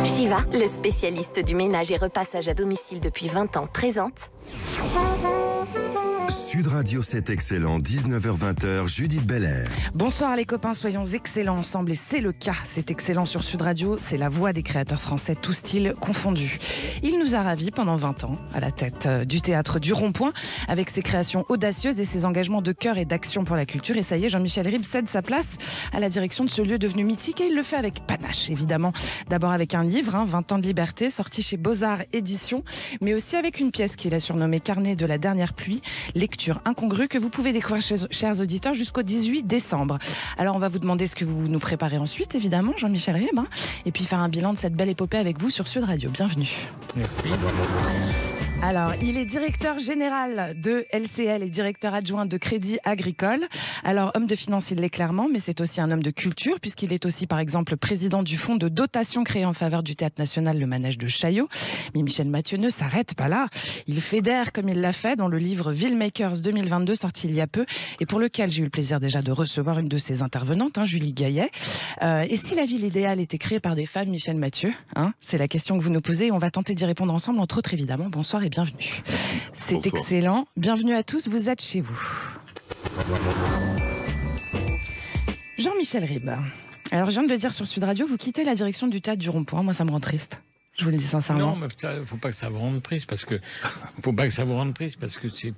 Shiva, le spécialiste du ménage et repassage à domicile depuis 20 ans, présente Sud Radio 7 Excellent, 19h-20h, Judith Belair. Bonsoir les copains, soyons excellents ensemble et c'est le cas. C'est excellent sur Sud Radio, c'est la voix des créateurs français, tous styles confondus. Il nous a ravis pendant 20 ans à la tête du théâtre du Rond-Point avec ses créations audacieuses et ses engagements de cœur et d'action pour la culture. Et ça y est, Jean-Michel Ribes cède sa place à la direction de ce lieu devenu mythique et il le fait avec panache évidemment. D'abord avec un livre, 20 ans de liberté, sorti chez Beaux-Arts Éditions, mais aussi avec une pièce qu'il a surnommée Carnet de la dernière pluie, lecture incongrue que vous pouvez découvrir, chers auditeurs, jusqu'au 18 décembre. Alors on va vous demander ce que vous nous préparez ensuite, évidemment, Jean-Michel Ribes, et puis faire un bilan de cette belle épopée avec vous sur Sud Radio. Bienvenue. Merci. Alors, il est directeur général de LCL et directeur adjoint de Crédit Agricole. Alors, homme de finance, il l'est clairement, mais c'est aussi un homme de culture, puisqu'il est aussi, par exemple, président du fonds de dotation créé en faveur du Théâtre National, le Manège de Chaillot. Mais Michel Mathieu ne s'arrête pas là. Il fédère comme il l'a fait dans le livre Villemakers 2022, sorti il y a peu, et pour lequel j'ai eu le plaisir déjà de recevoir une de ses intervenantes, Julie Gaillet. Et si la ville idéale était créée par des femmes, Michel Mathieu, c'est la question que vous nous posez, et on va tenter d'y répondre ensemble, entre autres, évidemment. Bonsoir et bienvenue. C'est Bonsoir. excellent. Bienvenue à tous, vous êtes chez vous. Jean-Michel Ribes. Alors, je viens de le dire sur Sud Radio, vous quittez la direction du théâtre du Rond-Point. Moi, ça me rend triste. Je vous le dis sincèrement. Non, mais faut pas que ça vous rende triste parce que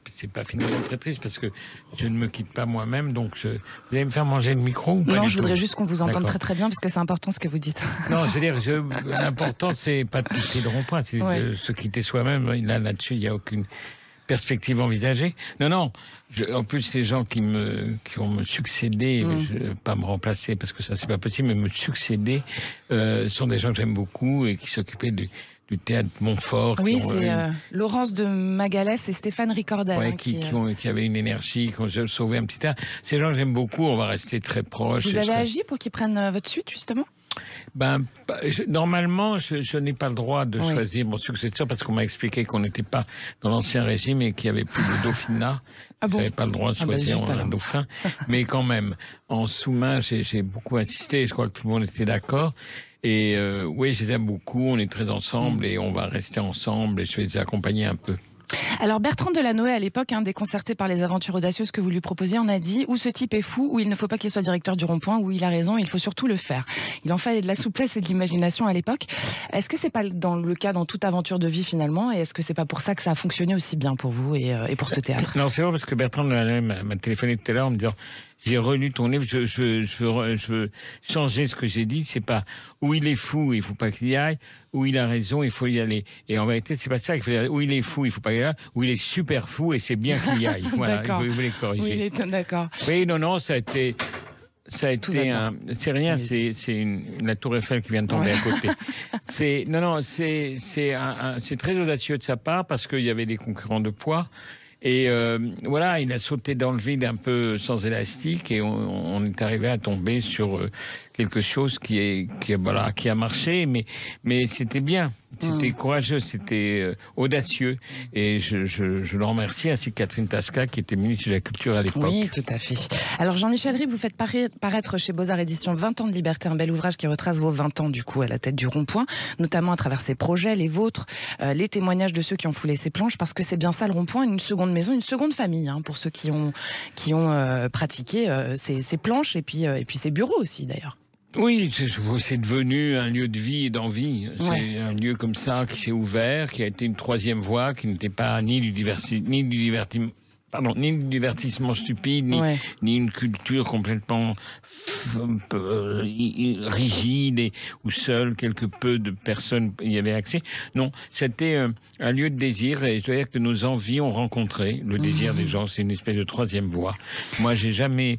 c'est pas finalement très triste parce que je ne me quitte pas moi-même. Donc, vous allez me faire manger le micro ou pas? Non, du je tout voudrais juste qu'on vous entende D'accord. très très bien parce que c'est important ce que vous dites. Non, je veux dire, l'important c'est pas de quitter le Rond-Point, c'est de se quitter soi-même. Là-dessus, il n'y a aucune perspective envisagée. Non. En plus, les gens qui vont me succéder, pas me remplacer parce que ça c'est pas possible, mais me succéder, sont des gens que j'aime beaucoup et qui s'occupaient du théâtre Montfort. Oui, c'est Laurence de Magalès et Stéphane Ricordel. Qui avaient une énergie, qui ont sauvé un petit théâtre. Ces gens que j'aime beaucoup, on va rester très proches. Vous avez agi pour qu'ils prennent votre suite, justement? Normalement, je n'ai pas le droit de choisir mon successeur parce qu'on m'a expliqué qu'on n'était pas dans l'ancien régime et qu'il n'y avait plus de dauphinat. Ah bon? Je n'avais pas le droit de choisir un dauphin. Mais quand même, en sous-main, j'ai beaucoup insisté. Je crois que tout le monde était d'accord. Et oui, je les aime beaucoup. On est très ensemble et on va rester ensemble et je vais les accompagner un peu. Alors Bertrand Delanoë, à l'époque, déconcerté par les aventures audacieuses que vous lui proposiez, on a dit « Ou ce type est fou, ou il ne faut pas qu'il soit directeur du Rond-Point, ou il a raison, il faut surtout le faire ». Il en fallait de la souplesse et de l'imagination à l'époque. Est-ce que c'est pas dans le cas dans toute aventure de vie finalement, et est-ce que c'est pas pour ça que ça a fonctionné aussi bien pour vous et pour ce théâtre? Non, c'est vrai parce que Bertrand Delanoë m'a téléphoné tout à l'heure en me disant « J'ai relu ton livre, je veux changer ce que j'ai dit, c'est pas où il est fou, il faut pas qu'il y aille, où il a raison, il faut y aller. » Et en vérité, c'est pas ça qu'il faut dire. Où il est fou, il faut pas y aller, où il est super fou et c'est bien qu'il y aille. Voilà, il voulait corriger. Oui, il est d'accord. Oui, non, ça a été c'est rien, c'est la tour Eiffel qui vient de tomber à côté. C'est très audacieux de sa part parce qu'il y avait des concurrents de poids. Et voilà, il a sauté dans le vide un peu sans élastique et on est arrivé à tomber sur quelque chose qui a marché, mais c'était bien, c'était courageux, c'était audacieux et je le remercie, ainsi que Catherine Tasca qui était ministre de la Culture à l'époque. Oui, tout à fait. Alors Jean-Michel Ribes, vous faites paraître chez Beaux-Arts Éditions 20 ans de liberté, un bel ouvrage qui retrace vos 20 ans du coup à la tête du Rond-Point, notamment à travers ses projets, les vôtres, les témoignages de ceux qui ont foulé ces planches, parce que c'est bien ça le Rond-Point, une seconde maison, une seconde famille, pour ceux qui ont pratiqué ces planches et puis ces bureaux aussi d'ailleurs. Oui, c'est devenu un lieu de vie et d'envie. C'est un lieu comme ça qui s'est ouvert, qui a été une troisième voie, qui n'était pas ni du divertissement stupide, ni une culture complètement rigide où seuls quelque peu de personnes y avaient accès. Non, c'était un lieu de désir et je dois dire que nos envies ont rencontré le désir des gens. C'est une espèce de troisième voie. Moi, j'ai jamais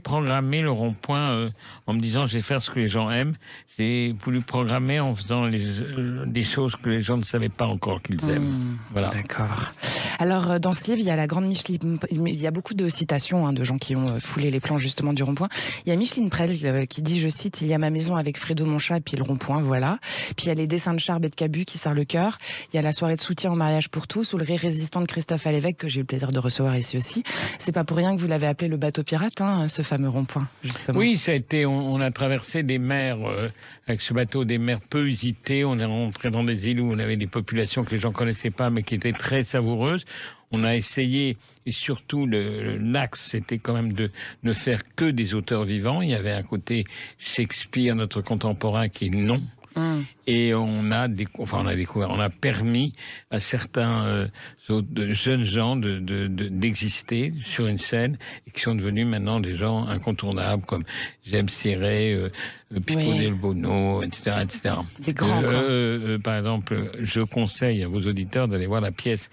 programmé le Rond-Point en me disant je vais faire ce que les gens aiment. J'ai voulu programmer en faisant des choses que les gens ne savaient pas encore qu'ils aiment. Voilà. D'accord. Alors dans ce livre, il y a la grande Micheline, il y a beaucoup de citations de gens qui ont foulé les plans justement du Rond-Point. Il y a Micheline Prel qui dit, je cite, il y a ma maison avec Fredo mon chat et puis le Rond-Point, voilà. Puis il y a les dessins de Charb et de Cabu qui serrent le cœur. Il y a la soirée de soutien au mariage pour tous ou le rire résistant de Christophe Alévèque que j'ai eu le plaisir de recevoir ici aussi. C'est pas pour rien que vous l'avez appelé le bateau bateau pirate, hein, ce fameux rond-point, justement. Oui, ça a été. On a traversé des mers avec ce bateau, des mers peu usitées. On est rentré dans des îles où on avait des populations que les gens connaissaient pas, mais qui étaient très savoureuses. On a essayé, et surtout l'axe, c'était quand même de ne faire que des auteurs vivants. Il y avait un côté Shakespeare, notre contemporain, qui est non. Et on a découvert, on a permis à certains jeunes gens d'exister sur une scène et qui sont devenus maintenant des gens incontournables comme James Thierry, Pipo Del Bono, etc., etc. Des grands. Par exemple, je conseille à vos auditeurs d'aller voir la pièce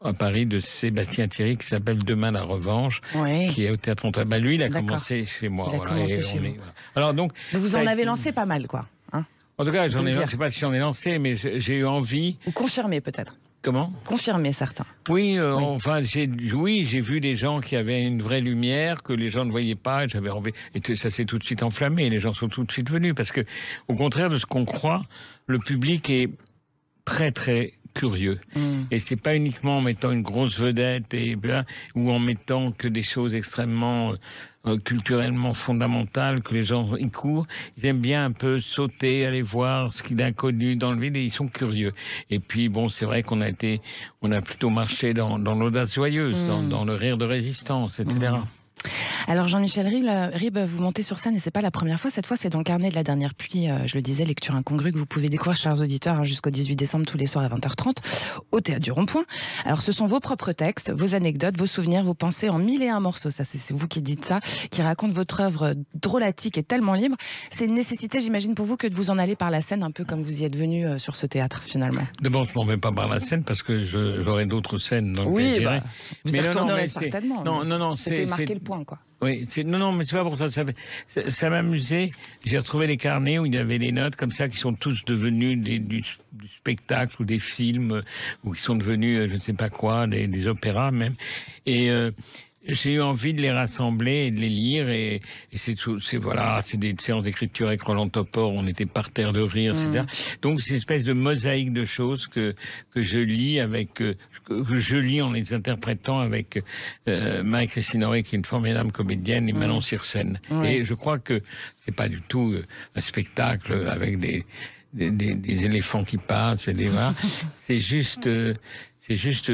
à Paris de Sébastien Thierry qui s'appelle Demain la revanche, qui est au Théâtre Montal. Bah, lui, il a commencé chez moi. Alors donc, vous en avez lancé pas mal, quoi. Hein, en tout cas, je ne sais pas si j'en ai lancé, mais j'ai eu envie. ou confirmé, peut-être. Comment ? Confirmer certains. Oui, enfin, j'ai vu des gens qui avaient une vraie lumière que les gens ne voyaient pas. Et j'avais envie, et ça s'est tout de suite enflammé. Les gens sont tout de suite venus parce que, au contraire de ce qu'on croit, le public est très très curieux. Et c'est pas uniquement en mettant une grosse vedette ou en mettant que des choses extrêmement culturellement fondamentales que les gens y courent. Ils aiment bien un peu sauter, aller voir ce qu'il y a d'inconnu dans le vide et ils sont curieux. Et puis bon, c'est vrai qu'on a plutôt marché dans l'audace joyeuse, dans le rire de résistance, etc. Alors Jean-Michel Ribes, vous montez sur scène et c'est pas la première fois. Cette fois, c'est dans Carnet de la dernière pluie, je le disais, lecture incongrue que vous pouvez découvrir, chers auditeurs, jusqu'au 18 décembre, tous les soirs à 20h30, au Théâtre du Rond-Point. Alors ce sont vos propres textes, vos anecdotes, vos souvenirs, vos pensées en 1001 morceaux. Ça, c'est vous qui dites ça, qui racontent votre œuvre drôlatique et tellement libre. C'est une nécessité, j'imagine, pour vous que de vous en aller par la scène, un peu comme vous y êtes venu sur ce théâtre, finalement. D'abord, je m'en vais pas par la scène parce que j'aurai d'autres scènes dans lesquelles j'irai. Vous y retournerez certainement. Non, c'était marqué le point, quoi. Oui, non, mais c'est pas pour ça. Ça m'amusait. J'ai retrouvé les carnets où il y avait des notes comme ça qui sont tous devenus du spectacle ou des films ou qui sont devenus je ne sais pas quoi, des opéras même. Et j'ai eu envie de les rassembler et de les lire et c'est des séances d'écriture avec Roland Topor, on était par terre de rire, etc. Donc c'est une espèce de mosaïque de choses que je lis que je lis en les interprétant avec Marie-Christine Auré qui est une formidable comédienne et Manon Sirsen. Et je crois que c'est pas du tout un spectacle avec des éléphants qui passent et c'est juste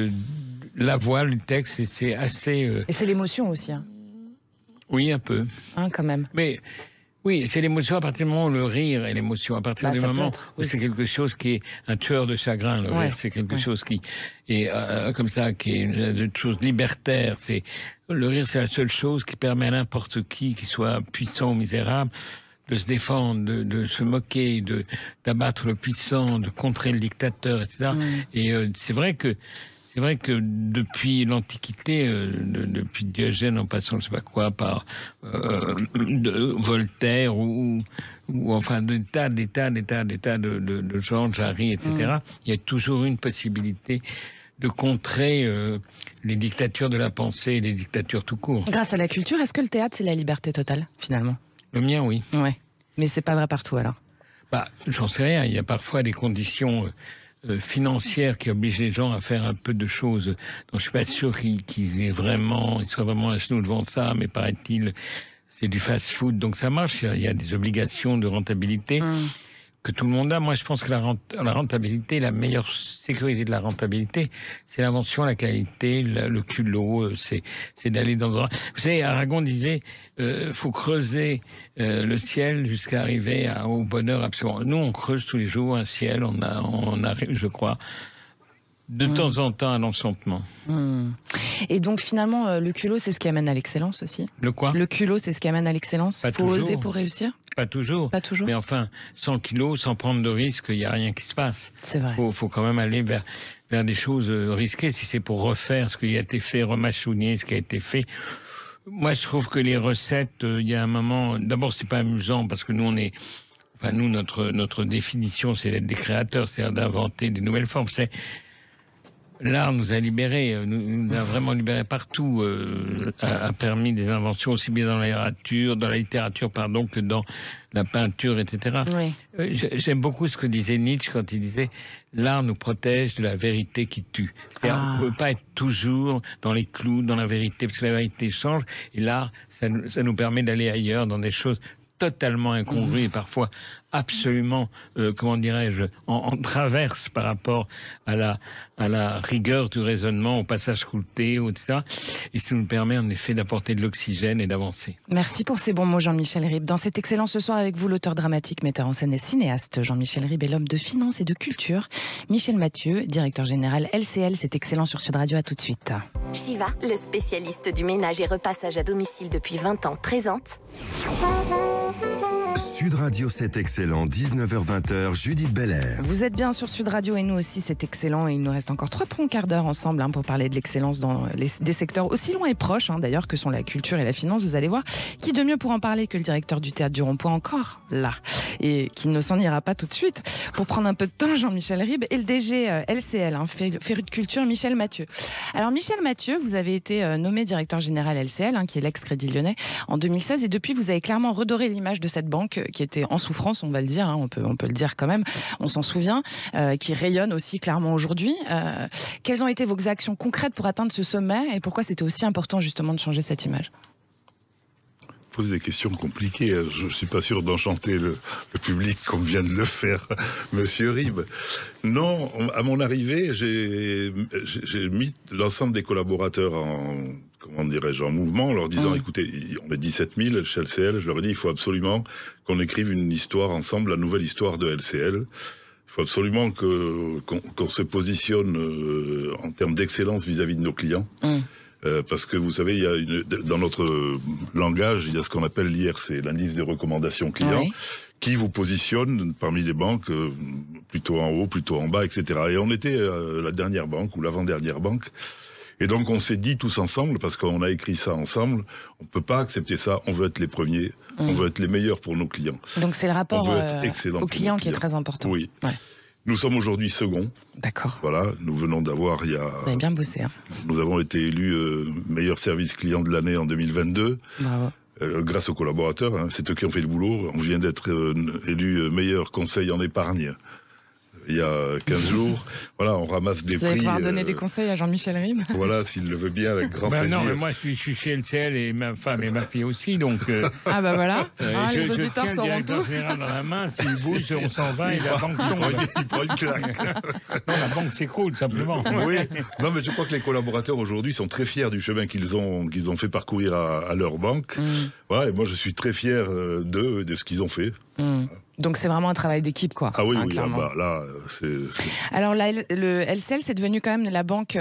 la voix, le texte, c'est assez... Et c'est l'émotion aussi. Hein. Oui, un peu. Quand même. Mais oui, c'est l'émotion à partir du moment où le rire est l'émotion. À partir du moment où c'est quelque chose qui est un tueur de chagrin, le rire, c'est quelque chose qui est comme ça, qui est une chose libertaire. Le rire, c'est la seule chose qui permet à n'importe qui soit puissant ou misérable, de se défendre, de se moquer, d'abattre le puissant, de contrer le dictateur, etc. Et c'est vrai que depuis l'Antiquité, depuis Diogène en passant, je ne sais pas quoi, par Voltaire ou enfin des tas de Jean Jarry, etc., il y a toujours une possibilité de contrer les dictatures de la pensée et les dictatures tout court. Grâce à la culture, est-ce que le théâtre, c'est la liberté totale, finalement ? Le mien, oui. Ouais. Mais c'est pas vrai partout, alors ? J'en sais rien. Il y a parfois des conditions financières qui obligent les gens à faire un peu de choses dont je suis pas sûr qu'ils soient vraiment à genoux devant ça, mais paraît-il, c'est du fast-food, donc ça marche. Il y a des obligations de rentabilité que tout le monde a. Moi, je pense que la rentabilité, la meilleure sécurité de la rentabilité, c'est l'invention, la qualité, le culot, c'est d'aller dans un... Vous savez, Aragon disait, faut creuser le ciel jusqu'à arriver au bonheur absolu. Nous, on creuse tous les jours un ciel, on arrive, je crois, de temps en temps à l'enchantement. Et donc, finalement, le culot, c'est ce qui amène à l'excellence aussi. Le quoi ? Le culot, c'est ce qui amène à l'excellence. Il faut oser pour réussir. Pas toujours. Pas toujours. Mais enfin, sans kilos, sans prendre de risques, il n'y a rien qui se passe. C'est vrai. Faut quand même aller vers des choses risquées. Si c'est pour refaire ce qui a été fait, remachouiner ce qui a été fait. Moi, je trouve que les recettes, il y a un moment... D'abord, c'est pas amusant parce que nous, notre définition, c'est d'être des créateurs, c'est d'inventer des nouvelles formes. L'art nous a libérés, nous a vraiment libérés partout, a permis des inventions aussi bien dans la littérature, que dans la peinture, etc. Oui. J'aime beaucoup ce que disait Nietzsche quand il disait « l'art nous protège de la vérité qui tue ». C'est-à-dire on ne peut pas être toujours dans les clous, dans la vérité, parce que la vérité change, et l'art, ça nous permet d'aller ailleurs, dans des choses totalement incongru et parfois absolument, comment dirais-je, en traverse par rapport à la rigueur du raisonnement, au passage sculpté, etc. Et ça nous permet en effet d'apporter de l'oxygène et d'avancer. Merci pour ces bons mots, Jean-Michel Ribes. Dans cet excellent ce soir avec vous, l'auteur dramatique, metteur en scène et cinéaste Jean-Michel Ribes et l'homme de finance et de culture, Michel Mathieu, directeur général LCL. C'est excellent sur Sud Radio. À tout de suite. Shiva, le spécialiste du ménage et repassage à domicile depuis 20 ans, présente... Sud Radio, c'est excellent, 19h-20h, Judith Belair. Vous êtes bien sur Sud Radio et nous aussi, c'est excellent. Et il nous reste encore 3 bons quarts d'heure ensemble pour parler de l'excellence dans des secteurs aussi loin et proches d'ailleurs que sont la culture et la finance. Vous allez voir, qui de mieux pour en parler que le directeur du Théâtre du Rond-Point encore là, et qui ne s'en ira pas tout de suite pour prendre un peu de temps, Jean-Michel Ribes, et le DG LCL, féru de culture, Michel Mathieu. Alors Michel Mathieu, vous avez été nommé directeur général LCL, qui est l'ex-Crédit Lyonnais, en 2016, et depuis vous avez clairement redoré l'image de cette banque qui était en souffrance, on va le dire, on peut le dire quand même, on s'en souvient, qui rayonne aussi clairement aujourd'hui. Quelles ont été vos actions concrètes pour atteindre ce sommet et pourquoi c'était aussi important justement de changer cette image ? Poser des questions compliquées. Je ne suis pas sûr d'enchanter le public comme vient de le faire Monsieur Ribes. Non, à mon arrivée, j'ai mis l'ensemble des collaborateurs en mouvement, en leur disant, écoutez, on est 17 000 chez LCL, je leur ai dit, il faut absolument qu'on écrive une histoire ensemble, la nouvelle histoire de LCL. Il faut absolument qu'on se positionne en termes d'excellence vis-à-vis de nos clients. Parce que vous savez, dans notre langage, il y a ce qu'on appelle l'IRC, l'indice de recommandation client, qui vous positionne parmi les banques plutôt en haut, plutôt en bas, etc. Et on était la dernière banque ou l'avant-dernière banque. Et donc on s'est dit tous ensemble, parce qu'on a écrit ça ensemble, on ne peut pas accepter ça, on veut être les premiers, on veut être les meilleurs pour nos clients. Donc c'est le rapport au client qui est très important. Oui. Ouais. Nous sommes aujourd'hui seconds. D'accord. Voilà, nous venons d'avoir Vous avez bien bossé. Nous avons été élus meilleur service client de l'année en 2022. Bravo. Grâce aux collaborateurs, c'est eux qui ont fait le boulot. On vient d'être élu meilleur conseil en épargne il y a 15 jours. Voilà, on ramasse des prix. Vous allez pouvoir donner des conseils à Jean-Michel Ribes. Voilà, s'il le veut bien, avec grand plaisir. Non, mais moi je suis chez LCL et ma femme et ma fille aussi, donc... Ah bah voilà, les auditeurs sauront tout. Général dans la main, s'il bouge, on s'en va et la banque tombe. Il prend une claque. Non, la banque s'écroule, simplement. Oui, non, mais je crois que les collaborateurs aujourd'hui sont très fiers du chemin qu'ils ont fait parcourir à leur banque. Voilà, et moi je suis très fier d'eux et de ce qu'ils ont fait. Donc c'est vraiment un travail d'équipe, quoi. Ah oui, oui, clairement. là, c'est... Alors le LCL, c'est devenu quand même la banque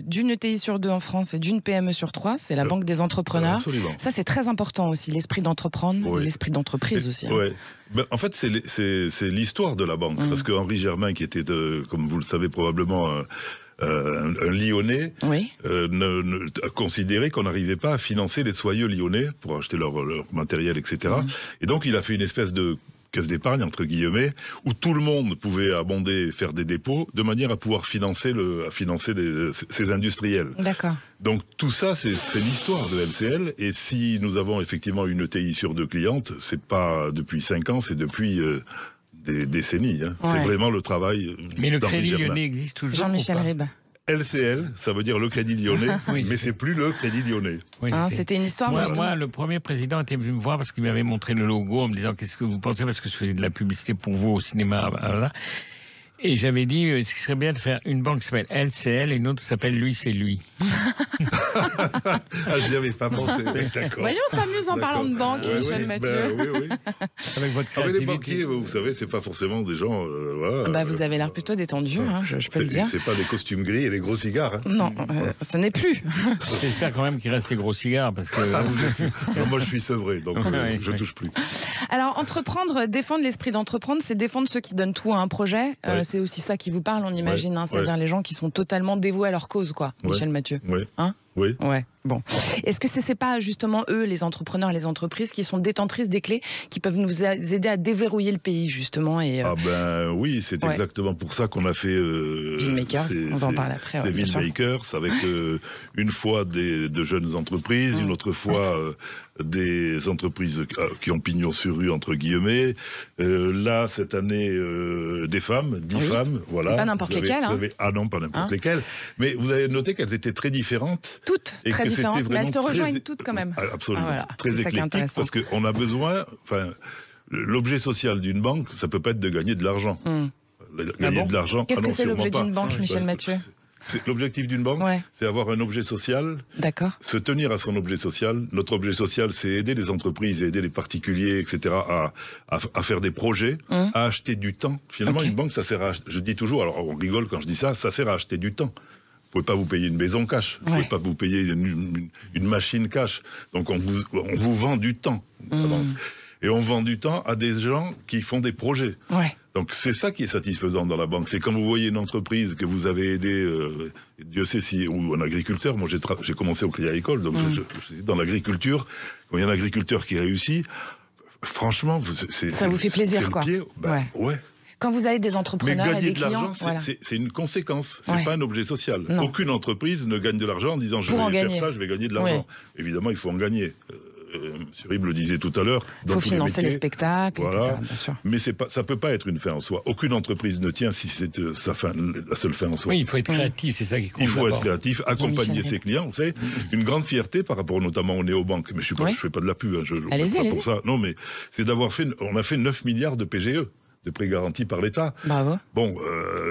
d'une ETI sur 2 en France et d'une PME sur 3. C'est la banque des entrepreneurs. Absolument. Ça, c'est très important aussi, l'esprit d'entreprendre, l'esprit d'entreprise aussi. Ouais. Ben, en fait, c'est l'histoire de la banque. Parce qu'Henri Germain, qui était, comme vous le savez probablement... un Lyonnais a considéré qu'on n'arrivait pas à financer les soyeux lyonnais pour acheter leur matériel, etc. Et donc il a fait une espèce de caisse d'épargne, entre guillemets, où tout le monde pouvait abonder, faire des dépôts, de manière à pouvoir financer ces industriels. D'accord. Donc tout ça, c'est l'histoire de LCL. Et si nous avons effectivement une ETI sur 2 clientes, c'est pas depuis 5 ans, c'est depuis... des décennies. C'est vraiment le travail. Mais le Crédit Lyonnais existe toujours. Jean-Michel Ribes. LCL, ça veut dire le Crédit Lyonnais, mais c'est plus le Crédit Lyonnais. Oui, c'était une histoire. Moi, le premier président était venu me voir parce qu'il m'avait montré le logo en me disant qu'est-ce que vous pensez, parce que je faisais de la publicité pour vous au cinéma. Voilà. Et j'avais dit, ce qui serait bien de faire une banque qui s'appelle LCL et une autre qui s'appelle Lui, c'est lui. Je n'y avais pas pensé. Voyons, on s'amuse en parlant de banque, Michel Mathieu. Oui. Avec votre mais les banquiers, vous savez, c'est pas forcément des gens... voilà, vous avez l'air plutôt détendu, je peux le dire. C'est pas des costumes gris et les gros cigares. Non, ce n'est plus. J'espère quand même qu'il reste les gros cigares, parce que... moi, je suis sevré, donc je touche plus. Alors, défendre l'esprit d'entreprendre, c'est défendre ceux qui donnent tout à un projet. C'est aussi ça qui vous parle, on imagine. C'est-à-dire les gens qui sont totalement dévoués à leur cause, quoi, Michel Mathieu. Oui. Ouais, bon. Est-ce que c'est pas justement eux, les entrepreneurs, les entreprises, qui sont détentrices des clés, qui peuvent nous aider à déverrouiller le pays, justement Ah ben oui, c'est exactement pour ça qu'on a fait... Filmmakers, on va en parler après. C'est Filmmakers, avec une fois de jeunes entreprises, une autre fois des entreprises qui ont pignon sur rue, entre guillemets. Là, cette année, des femmes, 10 femmes, voilà. Pas n'importe lesquelles. Ah non, pas n'importe lesquelles. Mais vous avez noté qu'elles étaient très différentes. Toutes très différentes, mais elles se rejoignent toutes quand même. Absolument, voilà. très éclectique, parce qu'on a besoin... L'objet social d'une banque, ça peut pas être de gagner de l'argent. Gagner de l'argent... Qu'est-ce que c'est l'objet d'une banque, Michel Mathieu ? L'objectif d'une banque, c'est avoir un objet social, se tenir à son objet social. Notre objet social, c'est aider les entreprises, aider les particuliers, etc., à faire des projets, à acheter du temps. Finalement, une banque, ça sert à... Je dis toujours, alors on rigole quand je dis ça sert à acheter du temps. Vous pouvez pas vous payer une maison cash, vous pouvez pas vous payer une machine cash. Donc on vous vend du temps. Et on vend du temps à des gens qui font des projets. Donc c'est ça qui est satisfaisant dans la banque. C'est quand vous voyez une entreprise que vous avez aidée, Dieu sait si, ou un agriculteur. Moi j'ai commencé au Crédit Agricole, donc dans l'agriculture, quand il y a un agriculteur qui réussit, franchement, ça vous fait plaisir, quoi. Ouais. Quand vous avez des entrepreneurs et des clients... Mais gagner de l'argent, c'est une conséquence, c'est pas un objet social. Aucune entreprise ne gagne de l'argent en disant je vais faire ça, je vais gagner de l'argent. Évidemment, il faut en gagner. M. Ribes le disait tout à l'heure. Il faut financer les spectacles, etc. Bien sûr. Mais ça ne peut pas être une fin en soi. Aucune entreprise ne tient si c'est la seule fin en soi. Oui, il faut être créatif, c'est ça qui compte. Il faut être créatif, accompagner ses clients. Vous savez, une grande fierté par rapport notamment aux néobanques. Mais je ne fais pas de la pub. Allez-y. Pour ça. Non, mais c'est on a fait 9 milliards de PGE. De prêts garantis par l'État. Bravo. Bon,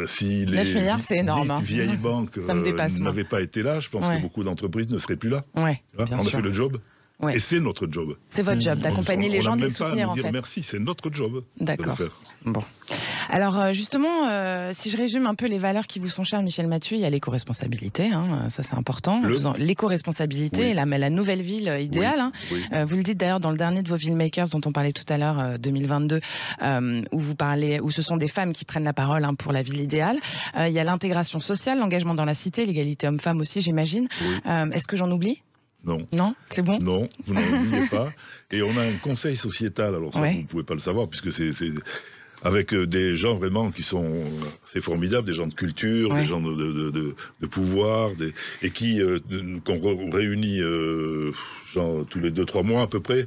si les 9 milliards, c'est énorme. Vieilles banques n'avaient pas été là, je pense que beaucoup d'entreprises ne seraient plus là. On a fait le job. Et c'est notre job. C'est votre job, d'accompagner les gens, de les soutenir, en fait. Merci, c'est notre job. D'accord. Bon. Alors, justement, si je résume un peu les valeurs qui vous sont chères, Michel Mathieu, il y a l'éco-responsabilité, ça c'est important. L'éco-responsabilité, la nouvelle ville idéale. Vous le dites d'ailleurs dans le dernier de vos Filmmakers dont on parlait tout à l'heure, 2022, où ce sont des femmes qui prennent la parole pour la ville idéale. Il y a l'intégration sociale, l'engagement dans la cité, l'égalité homme-femme aussi, j'imagine. Est-ce que j'en oublie ? Non. Non, c'est bon. Non, vous n'en oubliez pas. Et on a un conseil sociétal, alors ça, vous ne pouvez pas le savoir, puisque c'est avec des gens vraiment qui sont... C'est formidable, des gens de culture, des gens de pouvoir, et qu'on réunit genre, tous les 2-3 mois à peu près.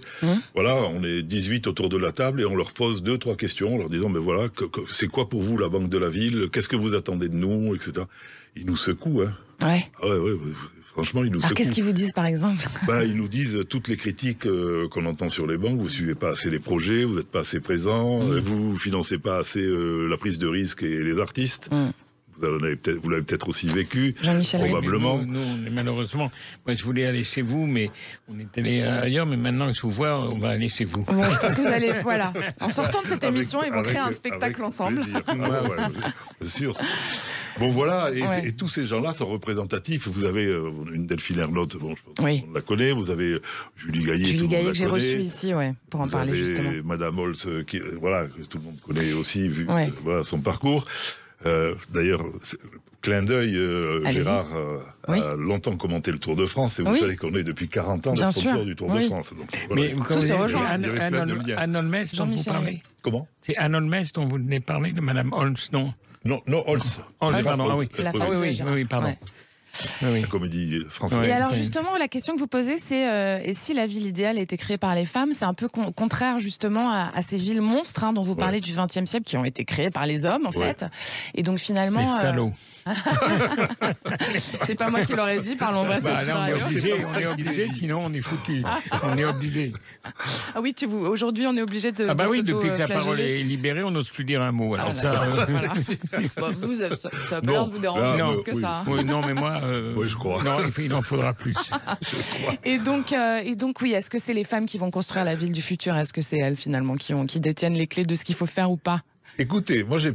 Voilà, on est 18 autour de la table et on leur pose 2-3 questions en leur disant, mais voilà, c'est quoi pour vous la Banque de la Ville ? Qu'est-ce que vous attendez de nous, etc. Ils nous secouent, Ouais. Franchement, ils nous secouent. Alors qu'est-ce qu'ils vous disent par exemple ? Ils nous disent toutes les critiques qu'on entend sur les banques. Vous suivez pas assez les projets, vous n'êtes pas assez présent, vous financez pas assez la prise de risque et les artistes. Vous l'avez peut-être aussi vécu, probablement. Nous, malheureusement, moi je voulais aller chez vous, mais on est allé ailleurs, mais maintenant que je vous vois, on va aller chez vous. Bon, je pense que vous allez, en sortant de cette émission, ils vont créer un spectacle ensemble. Bien sûr. Bon voilà, et tous ces gens-là sont représentatifs. Vous avez une Delphine Ernotte, bon, je pense qu'on la connaît. Vous avez Julie Gaillet, que j'ai reçu ici, pour en parler justement. Madame Holz, que tout le monde connaît aussi, vu son parcours. D'ailleurs, clin d'œil, Gérard a longtemps commenté le Tour de France, et vous savez qu'on est depuis 40 ans le sponsor du Tour de France. Donc, mais tout se rejoint. Anne Holmes, dont vous parlez. Comment ? C'est Anne Holmes dont vous venez parler, de Madame Holmes, non ? Non, Holz. Pardon, oui, pardon. La comédie française. Et alors justement, la question que vous posez, c'est et si la ville idéale était créée par les femmes, c'est un peu contraire justement à ces villes monstres dont vous parlez du XXe siècle, qui ont été créées par les hommes en fait. Et donc finalement... Les salauds. C'est pas moi qui l'aurais dit, parlons vrai sur on est obligé, sinon on est foutu. On est obligé. Ah oui, aujourd'hui on est obligé de... Ah bah oui, depuis que la parole est libérée, on n'ose plus dire un mot. Alors ça va pas l'air de vous déranger plus que ça. Non, mais moi... oui, je crois. Non, il en faudra plus. Et donc, oui, est-ce que c'est les femmes qui vont construire la ville du futur ? Est-ce que c'est elles, finalement, qui détiennent les clés de ce qu'il faut faire ou pas ? Écoutez, moi j'ai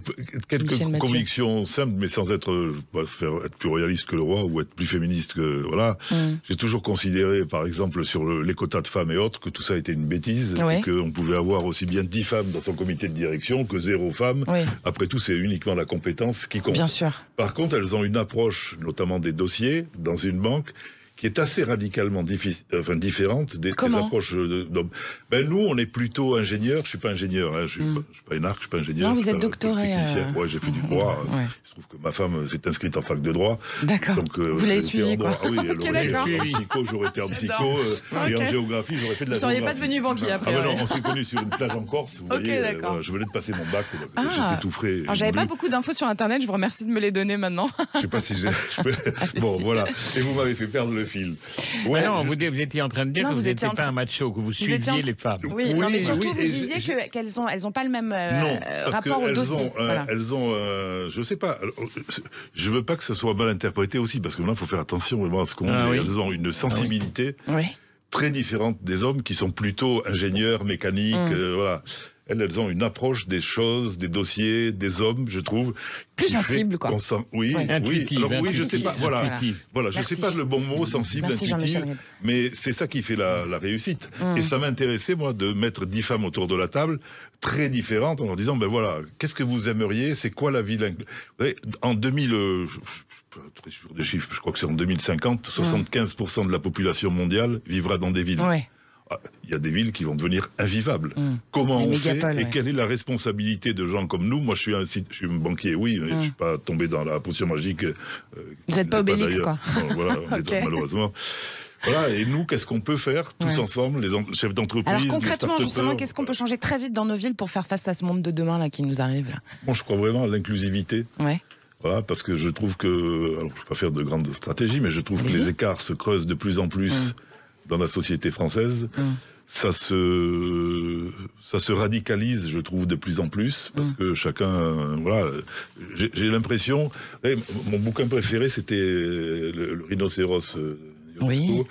quelques convictions simples, mais sans être plus royaliste que le roi ou être plus féministe que... Voilà. J'ai toujours considéré, par exemple, sur les quotas de femmes et autres, que tout ça était une bêtise, et qu'on pouvait avoir aussi bien 10 femmes dans son comité de direction que 0 femmes. Après tout, c'est uniquement la compétence qui compte. Bien sûr. Par contre, elles ont une approche, notamment des dossiers, dans une banque, qui est assez radicalement différente des approches d'hommes. Ben, nous, on est plutôt ingénieurs. Je suis pas ingénieur, hein, je suis pas énarque, je suis pas ingénieur. Non, vous êtes doctoré. Ouais, j'ai fait du droit. Ouais. Il se trouve que ma femme s'est inscrite en fac de droit. D'accord. Donc, vous l'avez suivi, quoi. Ah oui, elle Ok, aurait d'accord. été en psycho, j'aurais été en psycho. Et en géographie, j'aurais fait de la Vous ne seriez géographie. pas devenu banquier après. Ah ben non, on s'est connus sur une plage en Corse. Vous voyez, d'accord. je venais de passer mon bac. J'étais tout frais. Alors, j'avais pas beaucoup d'infos sur Internet. Je vous remercie de me les donner maintenant. Je sais pas si j'ai. Bon, voilà. Et vous m'avez fait perdre le fil. Ouais, non, vous étiez en train de dire que vous n'étiez pas un macho, que vous suiviez les femmes. Oui, non, mais surtout, vous disiez qu'elles ont pas le même rapport au dossier. Elles ont, je sais pas. Je veux pas que ce soit mal interprété aussi, parce que maintenant, il faut faire attention vraiment à ce qu'on dit. Elles ont une sensibilité très différente des hommes qui sont plutôt ingénieurs, mécaniques, voilà. Elles ont une approche des choses, des dossiers, des hommes, je trouve. Plus sensible, quoi. Oui, intuitive. Alors oui, je sais pas. Voilà, je sais pas le bon mot, sensible, intuitif. Mais c'est ça qui fait la réussite. Et ça m'intéressait, moi, de mettre 10 femmes autour de la table, très différentes, en leur disant, ben voilà, qu'est-ce que vous aimeriez? C'est quoi la vie? En 2000, je suis pas très sûr des chiffres, je crois que c'est en 2050, 75% de la population mondial vivra dans des villes. Ouais. Il y a des villes qui vont devenir invivables. Comment on fait et quelle est la responsabilité de gens comme nous? Moi, je suis un banquier, oui, mais je ne suis pas tombé dans la potion magique. Vous n'êtes pas Obélix, quoi. Non, voilà, malheureusement. Voilà, et nous, qu'est-ce qu'on peut faire tous ensemble, les chefs d'entreprise? Alors concrètement, justement, qu'est-ce qu'on peut changer très vite dans nos villes pour faire face à ce monde de demain là qui nous arrive là? Moi, je crois vraiment à l'inclusivité. Ouais. Voilà, parce que je trouve que, alors je ne vais pas faire de grandes stratégies, mais je trouve que les écarts se creusent de plus en plus dans la société française. Ça se radicalise, je trouve, de plus en plus, parce que chacun, voilà, j'ai l'impression, mon bouquin préféré, c'était le rhinocéros. Oui.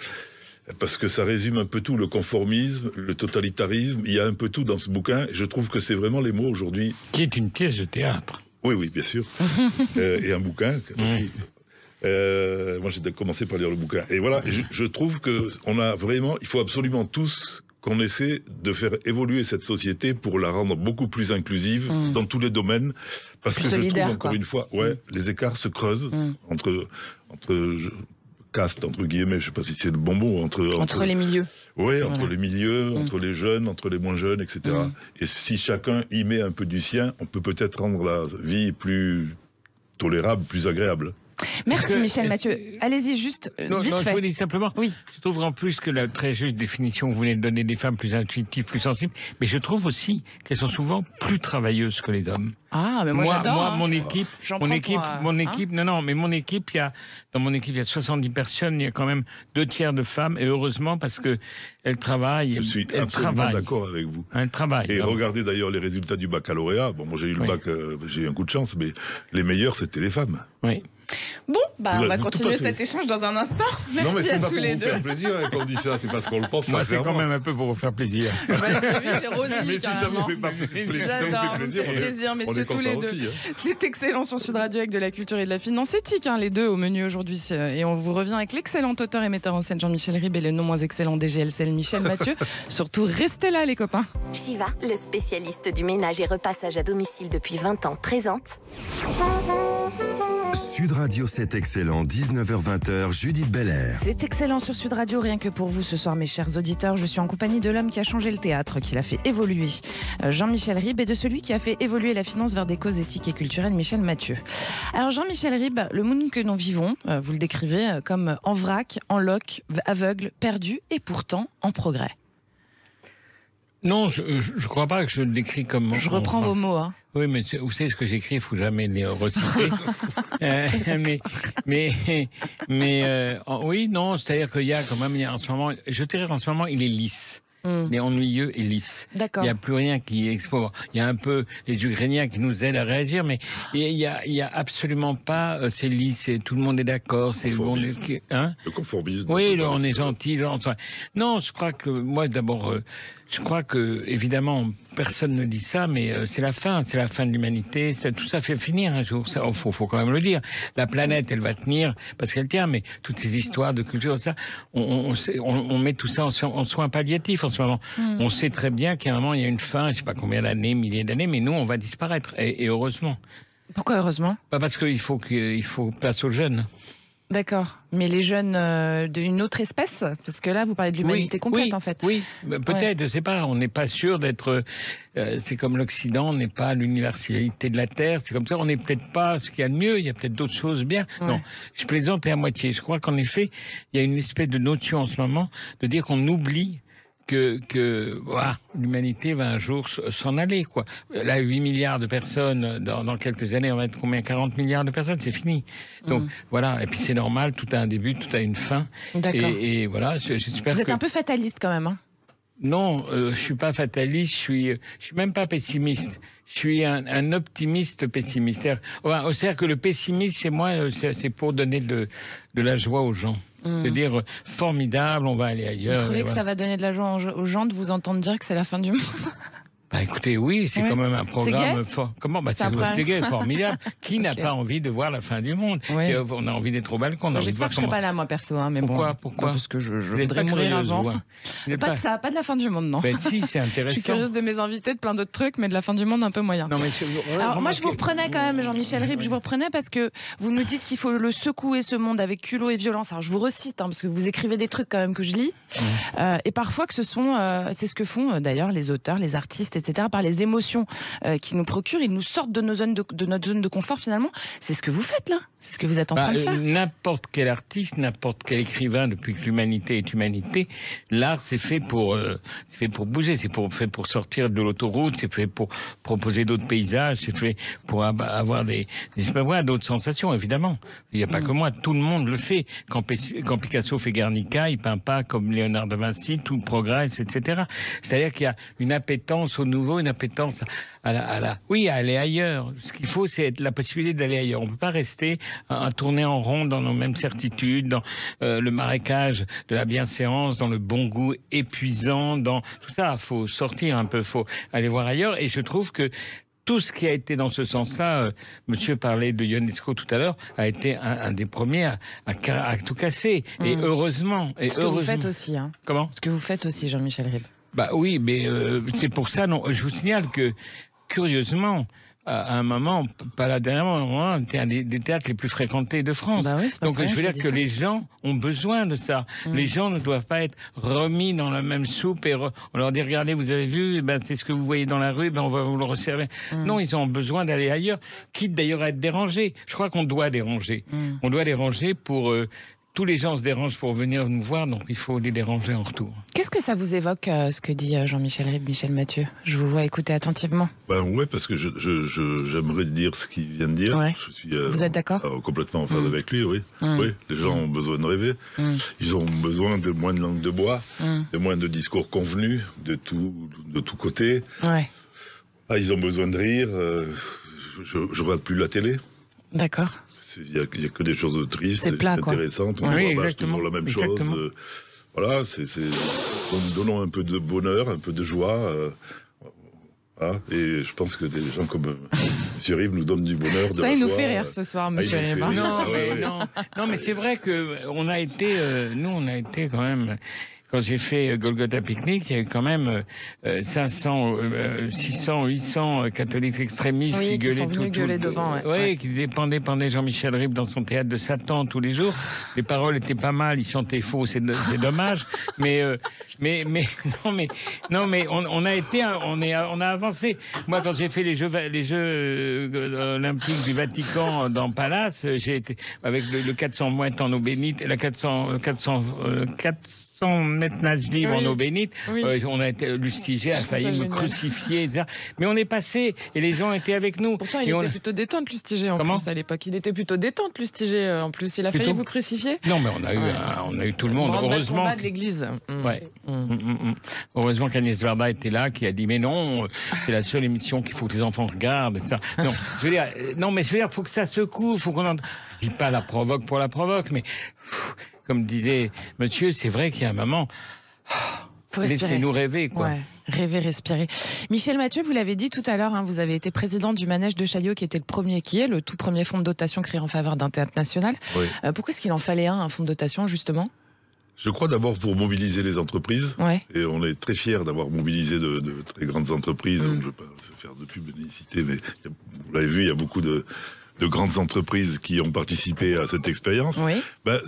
Parce que ça résume un peu tout, le conformisme, le totalitarisme, il y a un peu tout dans ce bouquin, et je trouve que c'est vraiment les mots aujourd'hui. Qui est une pièce de théâtre. Oui, bien sûr. Et un bouquin aussi. Moi, j'ai commencé par lire le bouquin. Et voilà, je trouve que il faut absolument tous qu'on essaie de faire évoluer cette société pour la rendre beaucoup plus inclusive dans tous les domaines. Parce que je trouve, encore une fois, les écarts se creusent entre castes, entre guillemets, je sais pas si c'est le bon mot, entre les milieux. Oui, entre les milieux, entre les jeunes, entre les moins jeunes, etc. Et si chacun y met un peu du sien, on peut peut-être rendre la vie plus tolérable, plus agréable. Merci Michel Mathieu. Allez-y juste vite fait. Je vous dis simplement, je trouve en plus que la très juste définition que vous venez de donner des femmes plus intuitives, plus sensibles, mais je trouve aussi qu'elles sont souvent plus travailleuses que les hommes. Ah, mais moi j'adore. Moi, mon équipe, dans mon équipe, il y a 70 personnes, il y a quand même 2/3 de femmes, et heureusement parce que elles travaillent. Je suis absolument d'accord avec vous. Elles travaillent. Et regardez d'ailleurs les résultats du baccalauréat. Bon, moi j'ai eu le bac, j'ai eu un coup de chance, mais les meilleurs c'était les femmes. Oui. Bon, on va continuer cet échange dans un instant. Merci non, mais c'est pas tous pour les vous deux. faire plaisir quand on dit ça, c'est parce qu'on le pense. Moi, c'est quand même un peu pour vous faire plaisir. J'ai Rosie, mais si ça vous fait pas plaisir, messieurs, tous les deux. C'est excellent sur Sud Radio avec de la culture et de la finance éthique, les deux au menu aujourd'hui. Et on vous revient avec l'excellent auteur et metteur en scène Jean-Michel Ribes et le non moins excellent DGLCL Michel Mathieu. Surtout, restez là, les copains. Shiva, le spécialiste du ménage et repassage à domicile depuis 20 ans, présente. Sud Radio, c'est excellent, 19h-20h, Judith Belair. C'est excellent sur Sud Radio, rien que pour vous ce soir, mes chers auditeurs. Je suis en compagnie de l'homme qui a changé le théâtre, qui l'a fait évoluer, Jean-Michel Ribes, et de celui qui a fait évoluer la finance vers des causes éthiques et culturelles, Michel Mathieu. Alors Jean-Michel Ribes, le monde que nous vivons, vous le décrivez comme en vrac, en loc, aveugle, perdu et pourtant en progrès. Non, je ne crois pas que je le décris comme... Je reprends vos mots. Oui, mais vous savez ce que j'écris, il ne faut jamais les reciter. Oui, non, c'est-à-dire qu'il y a quand même, en ce moment, je dirais qu'en ce moment, il est lisse. Il est ennuyeux et lisse. D'accord. Il n'y a plus rien qui expose. Il y a un peu les Ukrainiens qui nous aident à réagir, mais il y a absolument pas. C'est lisse, tout le monde est d'accord. C'est bon, le conformisme. Oui, on est gentil. Non, je crois que moi d'abord. Je crois que, évidemment, personne ne dit ça, mais c'est la fin de l'humanité. Tout ça fait finir un jour. Il faut quand même le dire. La planète, elle va tenir parce qu'elle tient, mais toutes ces histoires de culture, ça, on met tout ça en soins palliatifs en ce moment. On sait très bien qu'à un moment, il y a une fin, je ne sais pas combien d'années, milliers d'années, mais nous, on va disparaître. Et heureusement. Pourquoi heureusement ? Parce qu'il faut place aux jeunes. D'accord. Mais les jeunes d'une autre espèce, parce que là, vous parlez de l'humanité complète, en fait. Oui, peut-être, je ne sais pas. On n'est pas sûr d'être... c'est comme l'Occident, on n'est pas l'universalité de la Terre. C'est comme ça, on n'est peut-être pas ce qu'il y a de mieux. Il y a peut-être d'autres choses bien. Ouais. Non, je plaisante à moitié. Je crois qu'en effet, il y a une espèce de notion en ce moment de dire qu'on oublie que voilà, l'humanité va un jour s'en aller, quoi. Là, 8 milliards de personnes, dans quelques années, on va être combien? 40 milliards de personnes, c'est fini. Donc, voilà. Et puis, c'est normal, tout a un début, tout a une fin. D'accord. Et voilà, j'espère Vous êtes un peu fataliste, quand même, hein? Non, je suis pas fataliste, je suis même pas pessimiste. Je suis un optimiste pessimiste. C'est-à-dire que le pessimisme, chez moi, c'est pour donner de la joie aux gens. C'est-à-dire, formidable, on va aller ailleurs. Vous trouvez que ça va donner de la joie aux gens de vous entendre dire que c'est la fin du monde? Bah écoutez, oui, c'est quand même un programme fort. Comment? Bah c'est gai, formidable. Qui n'a pas envie de voir la fin du monde? On a envie d'être au balcon. J'espère que je ne serai pas là, moi, perso. Hein, mais Pourquoi? Parce que je voudrais mourir avant. Pas de ça, pas de la fin du monde, non. Ben si, c'est intéressant. Je suis curieuse de mes invités, de plein d'autres trucs, mais de la fin du monde, un peu moyen. Non, mais alors moi, je vous reprenais quand même, Jean-Michel Ribes, je vous reprenais parce que vous nous dites qu'il faut le secouer, ce monde, avec culot et violence. Alors je vous recite, hein, parce que vous écrivez des trucs quand même que je lis. Et parfois que c'est ce que font d'ailleurs les auteurs, les artistes, etc., par les émotions qui nous procurent, ils nous sortent de notre zone de confort finalement. C'est ce que vous faites là, c'est ce que vous êtes en train de faire. N'importe quel artiste, n'importe quel écrivain, depuis que l'humanité est humanité, l'art c'est fait pour bouger, c'est fait pour sortir de l'autoroute, c'est fait pour proposer d'autres paysages, c'est fait pour avoir d'autres sensations évidemment. Il n'y a pas que moi, tout le monde le fait. Quand Picasso fait Guernica, il peint pas comme Léonard de Vinci, tout progresse, etc. C'est-à-dire qu'il y a une appétence au nouveau, une appétence à aller ailleurs. Ce qu'il faut, c'est la possibilité d'aller ailleurs. On ne peut pas rester à tourner en rond dans nos mêmes certitudes, dans le marécage de la bienséance, dans le bon goût épuisant, dans tout ça. Il faut sortir un peu, il faut aller voir ailleurs. Et je trouve que tout ce qui a été dans ce sens-là, monsieur parlait de Ionesco tout à l'heure, a été un des premiers à tout casser. Et heureusement. Ce que vous faites aussi. Hein. Comment? Ce que vous faites aussi, Jean-Michel Ribes. Bah oui, mais c'est pour ça, non. Je vous signale que, curieusement, à un moment, pas la dernière moment, c'était un des théâtres les plus fréquentés de France. Bah oui, donc je veux dire que les gens ont besoin de ça. Les gens ne doivent pas être remis dans la même soupe et on leur dit regardez, vous avez vu, c'est ce que vous voyez dans la rue, on va vous le resservir. Non, ils ont besoin d'aller ailleurs, quitte d'ailleurs à être dérangés. Je crois qu'on doit déranger. On doit déranger pour... tous les gens se dérangent pour venir nous voir, donc il faut les déranger en retour. Qu'est-ce que ça vous évoque, ce que dit Jean-Michel Ribes, Michel Mathieu? Je vous vois écouter attentivement. Ouais, parce que j'aimerais dire ce qu'il vient de dire. Ouais. Je suis, vous êtes d'accord? Complètement en phase avec lui, oui. Oui, les gens ont besoin de rêver. Ils ont besoin de moins de langue de bois, de moins de discours convenus, de tous côtés. Ouais. Ils ont besoin de rire. Je ne regarde plus la télé. D'accord. Il n'y a que des choses tristes, intéressantes. On rabâche toujours la même chose. Voilà, donnons un peu de bonheur, un peu de joie. Et je pense que des gens comme M. Ribes nous donnent du bonheur. Ça, il nous fait rire ce soir, M. Ribes. Non, mais c'est vrai qu'on a été, nous, on a été quand même... Quand j'ai fait Golgotha Picnic, il y a eu quand même 500, 600, 800 catholiques extrémistes qui gueulaient gueuler devant. Qui disaient pendez Jean-Michel Ribes dans son théâtre de Satan tous les jours. Les paroles étaient pas mal, il chantait faux, c'est dommage. mais on a avancé. Moi, quand j'ai fait les Jeux olympiques du Vatican dans Palace, j'ai été avec le 400 mètres en eau bénite, la 400 mètres nage libre en eau bénite. On a été Lustiger a failli me crucifier, etc. Mais on est passé et les gens étaient avec nous. Pourtant, il était plutôt détente, Lustiger, en plus, à l'époque. Il était plutôt détente, Lustiger, en plus. Il a failli vous crucifier. Non, mais on a eu tout le monde. Heureusement. De l'église. Heureusement qu'Agnès Varda était là, qui a dit mais non, c'est la seule émission qu'il faut que les enfants regardent. Ça. Non, je veux dire, il faut que ça secoue, faut qu'on. Je dis pas la provoque pour la provoque, mais comme disait monsieur, c'est vrai qu'il y a un moment. Laissez-nous rêver, quoi. Ouais, rêver, respirer. Michel Mathieu, vous l'avez dit tout à l'heure, vous avez été président du Manège de Chaillot, qui était le tout premier fonds de dotation créé en faveur d'un théâtre national. Oui. Pourquoi est-ce qu'il en fallait un fonds de dotation, justement? Je crois d'abord pour mobiliser les entreprises. Ouais. Et on est très fiers d'avoir mobilisé de très grandes entreprises. Je ne vais pas faire de pub, ni citer, mais vous l'avez vu, il y a beaucoup de grandes entreprises qui ont participé à cette expérience. Oui. Ben,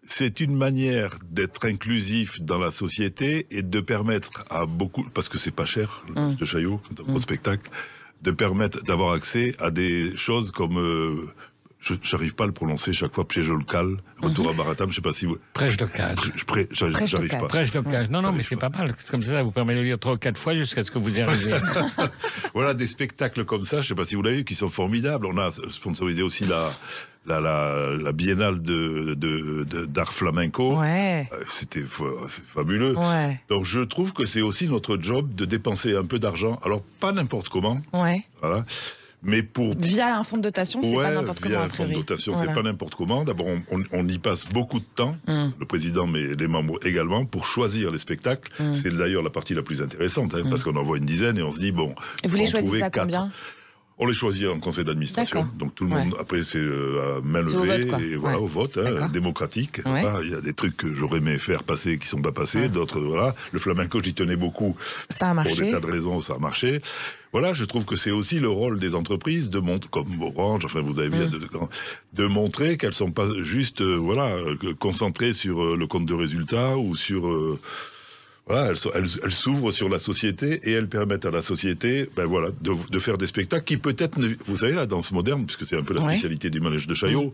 c'est une manière d'être inclusif dans la société et de permettre à beaucoup, parce que c'est pas cher, le Chaillot, quand on va au spectacle, de permettre d'avoir accès à des choses comme, j'arrive pas à le prononcer chaque fois, Pjejolkal, Retour à Baratam, je sais pas si vous... Prêche d'occasion. J'arrive pas. Prêche d'occasion. Non, mais c'est pas mal. Comme ça vous permet de lire 3 ou 4 fois jusqu'à ce que vous y arriviez. Voilà, des spectacles comme ça, je sais pas si vous l'avez vu, qui sont formidables. On a sponsorisé aussi la biennale d'art flamenco. Ouais. C'est fabuleux. Ouais. Donc je trouve que c'est aussi notre job de dépenser un peu d'argent. Alors pas n'importe comment. Ouais. Voilà. Mais via un fonds de dotation, c'est pas n'importe comment. Via un fonds de dotation, voilà. c'est pas n'importe comment. D'abord, on y passe beaucoup de temps, le président, mais les membres également, pour choisir les spectacles. C'est d'ailleurs la partie la plus intéressante, parce qu'on en voit une dizaine et on se dit, bon... Et vous les choisissez à combien ? On les choisit en conseil d'administration. Donc tout le monde, après, c'est à main levée, au vote, quoi. et voilà, au vote, démocratique. Ouais. Voilà, il y a des trucs que j'aurais aimé faire passer qui sont pas passés, d'autres, voilà. Le flamenco, j'y tenais beaucoup. Ça a marché. Pour des tas de raisons, ça a marché. Voilà, je trouve que c'est aussi le rôle des entreprises de montrer, comme Orange, enfin vous avez vu, de montrer qu'elles sont pas juste, concentrées sur le compte de résultats ou sur... Voilà, elles s'ouvrent sur la société et elles permettent à la société, de faire des spectacles qui peut-être, vous savez, la danse moderne, puisque c'est un peu la spécialité du manège de Chaillot,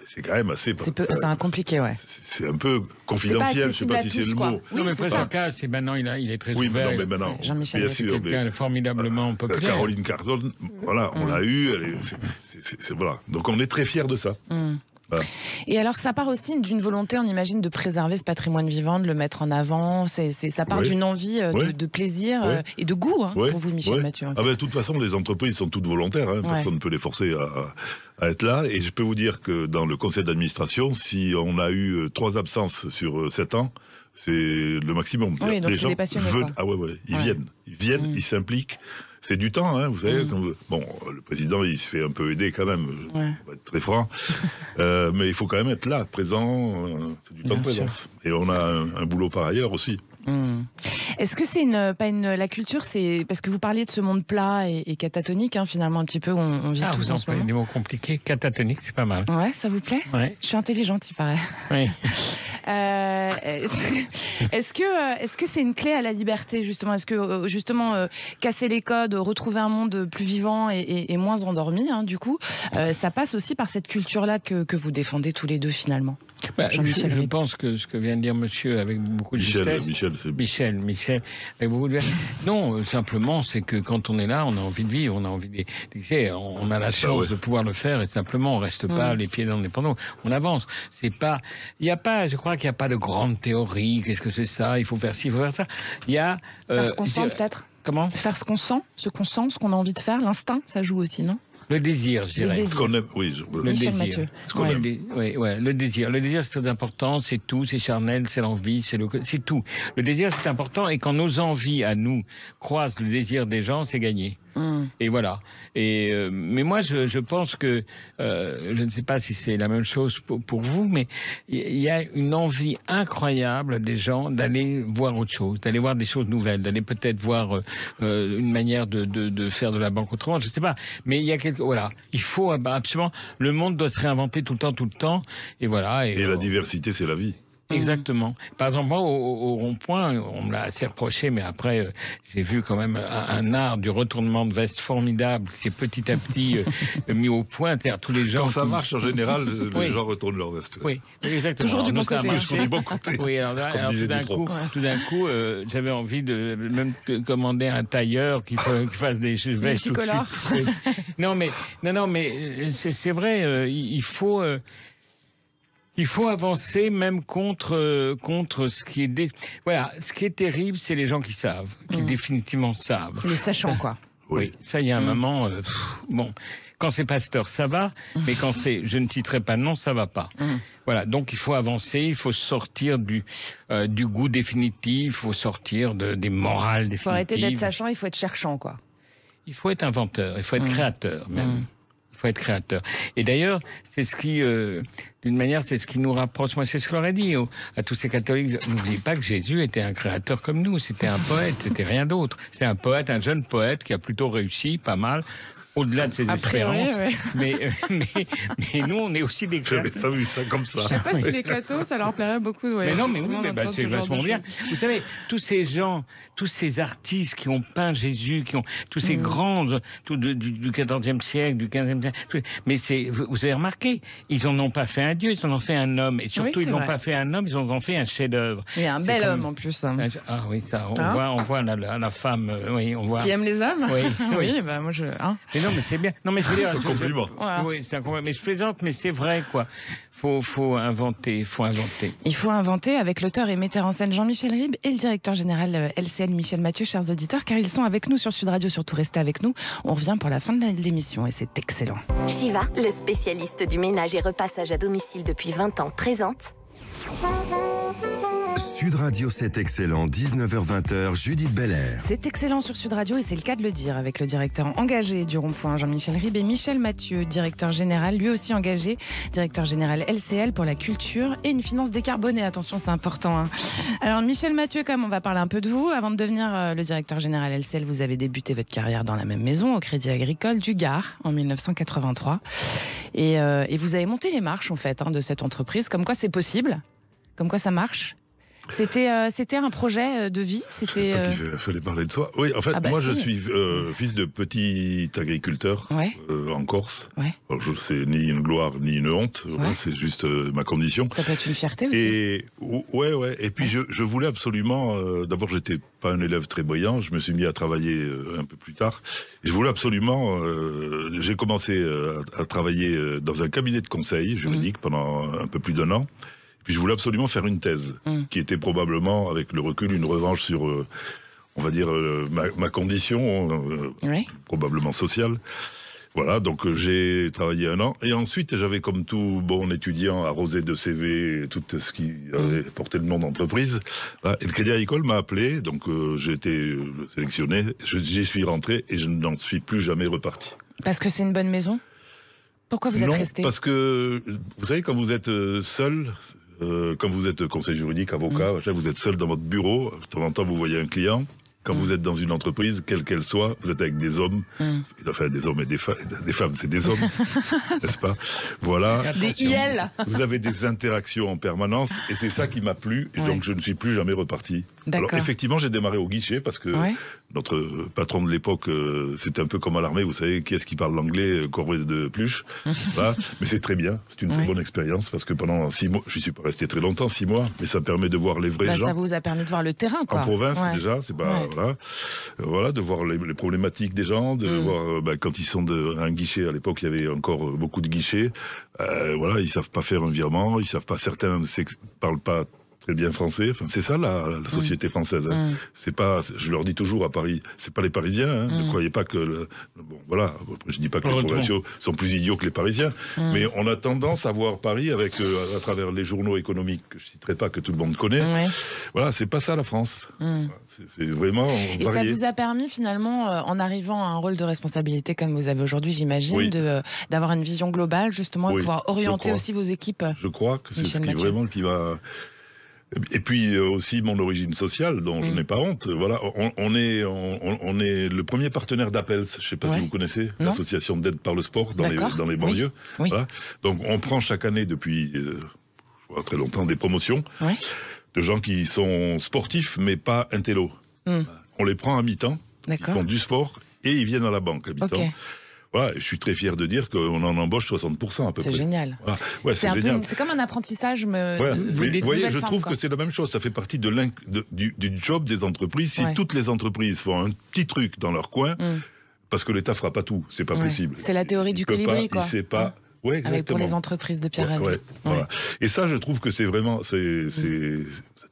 c'est quand même assez... C'est un compliqué, ouais. C'est un peu confidentiel, je sais pas si c'est le mot. Oui, non, mais Prêche c'est maintenant, il est très ouvert. Oui, mais maintenant, Jean-Michel, bien sûr. Quelqu'un formidablement populaire. Caroline Cardone, voilà, on l'a eu, voilà. Donc on est très fiers de ça. Voilà. Et alors, ça part aussi d'une volonté, on imagine, de préserver ce patrimoine vivant, de le mettre en avant. Ça part d'une envie de plaisir et de goût pour vous, Michel Mathieu. De toute façon, les entreprises sont toutes volontaires. Personne ne peut les forcer à être là. Et je peux vous dire que dans le conseil d'administration, si on a eu 3 absences sur 7 ans, c'est le maximum. Oui, donc les c'est gens des passionnés. veulent, ils viennent, ils s'impliquent. C'est du temps, vous savez. Bon, le président, il se fait un peu aider quand même, on va être très franc. Mais il faut quand même être là, présent. C'est du temps de présence. Et on a un boulot par ailleurs aussi. Est-ce que c'est la culture, c'est parce que vous parliez de ce monde plat et catatonique, finalement un petit peu, on vit tous en ce moment. Des mots compliqués, catatonique, c'est pas mal. Ouais, ça vous plaît ? Ouais. Je suis intelligente, il paraît. Oui. Est-ce que c'est une clé à la liberté, justement ? Est-ce que justement casser les codes, retrouver un monde plus vivant et moins endormi, du coup, ça passe aussi par cette culture-là que vous défendez tous les deux finalement ? Je pense que ce que vient de dire monsieur avec beaucoup de justesse... Michel, avec beaucoup de... Non, simplement, c'est que quand on est là, on a envie de vivre, on a envie de... On a la chance de pouvoir le faire et simplement, on reste pas les pieds dans les panneaux. On avance. C'est pas... je crois qu'il n'y a pas de grande théorie. Qu'est-ce que c'est ça ? Il faut faire ci, il faut faire ça. Il y a... faire ce qu'on sent peut-être. Comment ? Faire ce qu'on sent, ce qu'on a envie de faire. L'instinct, ça joue aussi, non ? Le désir, je dirais. Le désir. Le désir. Le désir, c'est très important. C'est tout. C'est charnel. C'est l'envie. C'est tout. Le désir, c'est important. Et quand nos envies à nous croisent le désir des gens, c'est gagné. Et voilà. Mais moi, je pense que, je ne sais pas si c'est la même chose pour vous, mais il y a une envie incroyable des gens d'aller voir autre chose, d'aller voir des choses nouvelles, d'aller peut-être voir une manière de faire de la banque autrement, je ne sais pas. Mais il y a il faut absolument, le monde doit se réinventer tout le temps, et voilà. Et la diversité, c'est la vie. Exactement. Par exemple, moi, au rond-point, on me l'a assez reproché, mais après, j'ai vu quand même un art du retournement de veste formidable, qui s'est petit à petit mis au point. C'est-à-dire tous les gens. Quand ça marche, en général, les gens retournent leur veste. Oui, exactement. Toujours du bon côté. Du bon côté. Oui, alors tout d'un coup, j'avais envie de même commander un tailleur qui fasse des vestes tout de suite. Non, mais c'est vrai, il faut avancer même contre ce qui est... Voilà, ce qui est terrible, c'est les gens qui savent, qui définitivement savent. Les sachants, quoi. Oui, ça, il y a un moment... bon, quand c'est Pasteur, ça va, mais quand c'est je ne citerai pas de nom, ça va pas. Voilà, donc il faut avancer, il faut sortir du goût définitif, il faut sortir des morales définitives. Il faut arrêter d'être sachant, il faut être cherchant, quoi. Il faut être inventeur, il faut être créateur, même. Il faut être créateur. Et d'ailleurs, c'est ce qui... d'une manière, c'est ce qui nous rapproche. Moi, c'est ce que je leur ai dit à tous ces catholiques. N'oubliez pas que Jésus était un créateur comme nous. C'était un poète, c'était rien d'autre. C'est un poète, un jeune poète qui a plutôt réussi, pas mal, au-delà de ses espérances. Ouais. Mais nous, on est aussi des créateurs. J'avais pas vu ça comme ça. Je sais pas si les cathos, ça leur plairait beaucoup. Ouais. Mais non, mais oui, c'est vachement bien. Vous savez, tous ces gens, tous ces artistes qui ont peint Jésus, qui ont tous ces grands du XIVe siècle, du XVe siècle. Mais vous avez remarqué, ils en ont pas fait un dieu, ils en ont fait un homme. Et surtout, ils n'ont pas fait un homme, ils en ont fait un chef-d'œuvre. Et un bel homme en plus. Ah oui, ça. On voit la femme. Oui, on voit. Qui aime les hommes. Oui, oui. Bah moi je. Hein. Mais non, mais c'est bien. Non, mais c'est un compliment. Voilà. Oui, c'est un compliment. Mais je plaisante, mais c'est vrai, quoi. Faut inventer. Il faut inventer avec l'auteur et metteur en scène Jean-Michel Ribes et le directeur général LCL Michel Mathieu, chers auditeurs, car ils sont avec nous sur Sud Radio. Surtout restez avec nous. On revient pour la fin de l'émission et c'est excellent. Shiva, le spécialiste du ménage et repassage à domicile depuis 20 ans, présente. Sud Radio, c'est excellent, 19h-20h, Judith Belair. C'est excellent sur Sud Radio et c'est le cas de le dire avec le directeur engagé du Rond-Point Jean-Michel Ribes et Michel Mathieu, directeur général, lui aussi engagé, directeur général LCL pour la culture et une finance décarbonée. Attention, c'est important. Hein. Alors Michel Mathieu, comme on va parler un peu de vous, avant de devenir le directeur général LCL, vous avez débuté votre carrière dans la même maison, au Crédit Agricole du Gard, en 1983. Et vous avez monté les marches en fait de cette entreprise, comme quoi c'est possible, comme quoi ça marche. C'était un projet de vie. C'était. Il fallait parler de soi. Oui, en fait, moi, je suis fils de petit agriculteur en Corse. Ouais. Alors, c'est ni une gloire ni une honte. Ouais. C'est juste ma condition. Ça peut être une fierté aussi. Et Et puis je voulais absolument. D'abord, j'étais pas un élève très brillant. Je me suis mis à travailler un peu plus tard. Et je voulais absolument. J'ai commencé à travailler dans un cabinet de conseil juridique pendant un peu plus d'1 an. Puis je voulais absolument faire une thèse, qui était probablement, avec le recul, une revanche sur, on va dire, ma condition, probablement sociale. Voilà, donc j'ai travaillé 1 an. Et ensuite, j'avais, comme tout bon étudiant, arrosé de CV et tout ce qui avait porté le nom d'entreprise. Voilà. Et le Crédit Agricole m'a appelé, donc j'ai été sélectionné. J'y suis rentré et je n'en suis plus jamais reparti. Parce que c'est une bonne maison ? Pourquoi vous êtes resté ? Parce que, vous savez, quand vous êtes seul... quand vous êtes conseiller juridique, avocat, vous êtes seul dans votre bureau, de temps en temps vous voyez un client. Quand vous êtes dans une entreprise, quelle qu'elle soit, vous êtes avec des hommes, enfin des hommes et des femmes, c'est des hommes, n'est-ce pas? Voilà. Des IL. Vous avez des interactions en permanence et c'est ça qui m'a plu et donc je ne suis plus jamais reparti. Alors effectivement, j'ai démarré au guichet parce que notre patron de l'époque, c'était un peu comme à l'armée, vous savez, qui est-ce qui parle l'anglais, corvée de pluche. Voilà. Mais c'est très bien, c'est une très bonne expérience parce que pendant 6 mois, je ne suis pas resté très longtemps, 6 mois, mais ça permet de voir les vrais gens. Ça vous a permis de voir le terrain, quoi. En province, déjà, c'est pas... Voilà, de voir les problématiques des gens, de voir quand ils sont à un guichet, à l'époque il y avait encore beaucoup de guichets, voilà, ils savent pas faire un virement, ils savent pas, certains parlent pas très bien français, enfin c'est ça la société française. Hein. C'est pas, je leur dis toujours à Paris, c'est pas les Parisiens, hein, ne croyez pas que bon voilà, je dis pas que les provinciaux sont plus idiots que les Parisiens, mais on a tendance à voir Paris avec à travers les journaux économiques que je citerai pas, que tout le monde connaît. Voilà, c'est pas ça la France. C'est vraiment varié. Et ça vous a permis finalement, en arrivant à un rôle de responsabilité comme vous avez aujourd'hui, j'imagine, d'avoir une vision globale, justement, et pouvoir orienter aussi vos équipes. Je crois que c'est ce qui vraiment qui va. Et puis aussi mon origine sociale, dont je n'ai pas honte. Voilà, on est le premier partenaire d'Appels. Je ne sais pas si vous connaissez l'association d'aide par le sport dans les banlieues. Voilà. Donc on prend chaque année depuis très longtemps des promotions de gens qui sont sportifs mais pas intello. On les prend à mi-temps, ils font du sport et ils viennent à la banque à mi-temps. Voilà, je suis très fier de dire qu'on en embauche 60% à peu près. C'est génial. Voilà. Ouais, c'est génial. C'est comme un apprentissage. Vous voyez, je trouve que c'est la même chose. Ça fait partie du job des entreprises. Si toutes les entreprises font un petit truc dans leur coin, parce que l'État fera pas tout, c'est pas possible. C'est la théorie du colibri, quoi. Il sait pas. Avec pour les entreprises de Pierre Rabhi. Voilà. Et ça, je trouve que c'est vraiment, ça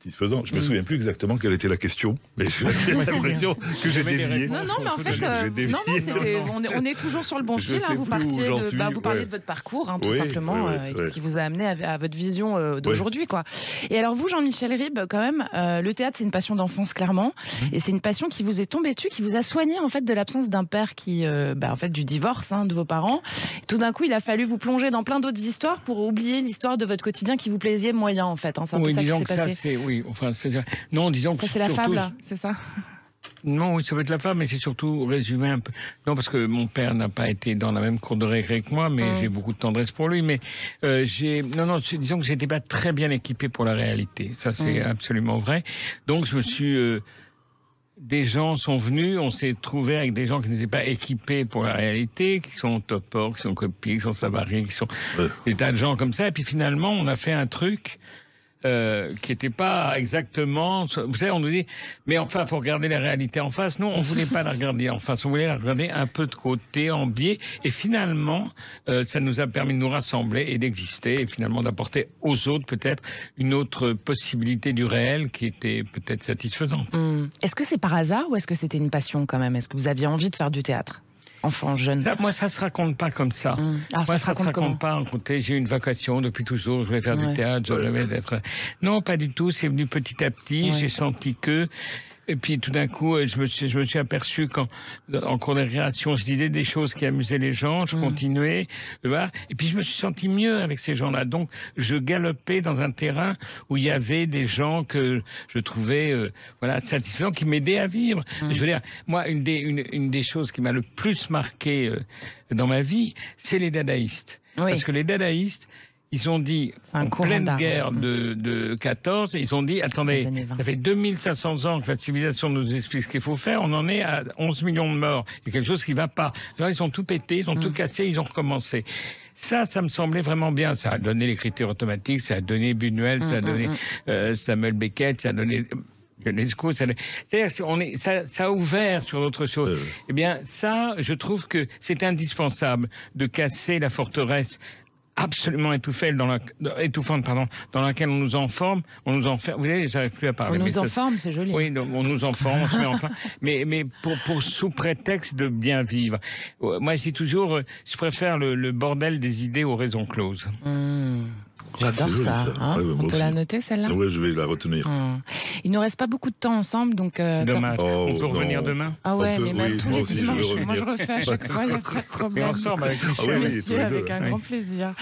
satisfaisant. Je me souviens plus exactement quelle était la question, mais j'ai l'impression que j'ai dévié. Non, mais en fait, on est toujours sur le bon fil. Vous parliez de votre parcours, tout simplement, et ce qui vous a amené à votre vision d'aujourd'hui, quoi. Et alors vous, Jean-Michel Ribes, quand même, le théâtre, c'est une passion d'enfance, clairement, et c'est une passion qui vous est tombée dessus, qui vous a soigné en fait de l'absence d'un père qui, en fait, du divorce de vos parents. Et tout d'un coup, il a fallu vous plonger dans plein d'autres histoires pour oublier l'histoire de votre quotidien qui vous plaisait moyen, en fait. C'est un peu ça qui s'est passé. Non, disons que ça, c'est la fable, c'est ça? Non, oui, ça peut être la femme, mais c'est surtout résumé un peu. Non, parce que mon père n'a pas été dans la même cour de récré que moi, mais j'ai beaucoup de tendresse pour lui. Mais disons que j'étais pas très bien équipé pour la réalité. Ça, c'est absolument vrai. Donc, je me suis... des gens sont venus, on s'est trouvé avec des gens qui n'étaient pas équipés pour la réalité, qui sont Topor, qui sont Copy, qui sont Savary, qui sont des tas de gens comme ça. Et puis finalement, on a fait un truc... qui n'était pas exactement... Vous savez, on nous dit, mais enfin, il faut regarder la réalité en face. Non, on ne voulait pas la regarder en face, on voulait la regarder un peu de côté, en biais. Et finalement, ça nous a permis de nous rassembler et d'exister, et finalement d'apporter aux autres peut-être une autre possibilité du réel qui était peut-être satisfaisante. Est-ce que c'est par hasard ou est-ce que c'était une passion quand même? Est-ce que vous aviez envie de faire du théâtre? Enfant, jeune. Moi, ça se raconte pas comme ça. Alors, moi, ça se raconte pas. J'ai eu une vocation depuis toujours. Je voulais faire du théâtre. Je rêvais d'être. Non, pas du tout. C'est venu petit à petit. J'ai senti que. Et puis tout d'un coup, je me suis aperçu en cours de récréation, je disais des choses qui amusaient les gens, je continuais, et puis je me suis senti mieux avec ces gens-là. Donc je galopais dans un terrain où il y avait des gens que je trouvais satisfaisants, qui m'aidaient à vivre. Je veux dire, moi, une des choses qui m'a le plus marqué dans ma vie, c'est les dadaïstes. Parce que les dadaïstes, ils ont dit, en pleine guerre de 14, ils ont dit, attendez, ça fait 2500 ans que la civilisation nous explique ce qu'il faut faire, on en est à 11 millions de morts. Il y a quelque chose qui ne va pas. Alors, ils ont tout pété, ils ont tout cassé, ils ont recommencé. Ça me semblait vraiment bien. Ça a donné l'écriture automatique, ça a donné Buñuel, ça a donné Samuel Beckett, ça a donné... l'UNESCO, c'est-à-dire ça a ouvert sur d'autres choses. Eh bien, ça, je trouve que c'est indispensable de casser la forteresse absolument étouffante dans laquelle on nous enferme. Vous voyez, j'arrive plus à parler. On nous enferme, c'est joli. Oui, on nous enferme, on se met enfin. Mais pour sous prétexte de bien vivre. Moi, je dis toujours, je préfère le bordel des idées aux raisons closes. J'adore ça. On peut la noter, celle-là? Oui, je vais la retenir. Il ne nous reste pas beaucoup de temps ensemble, donc... c'est dommage. On peut revenir demain? Ah ouais, mais même tous les dimanches. Moi, je refais à chaque fois, il n'y a pas de problème. Et ensemble, avec Messieurs, avec un grand plaisir.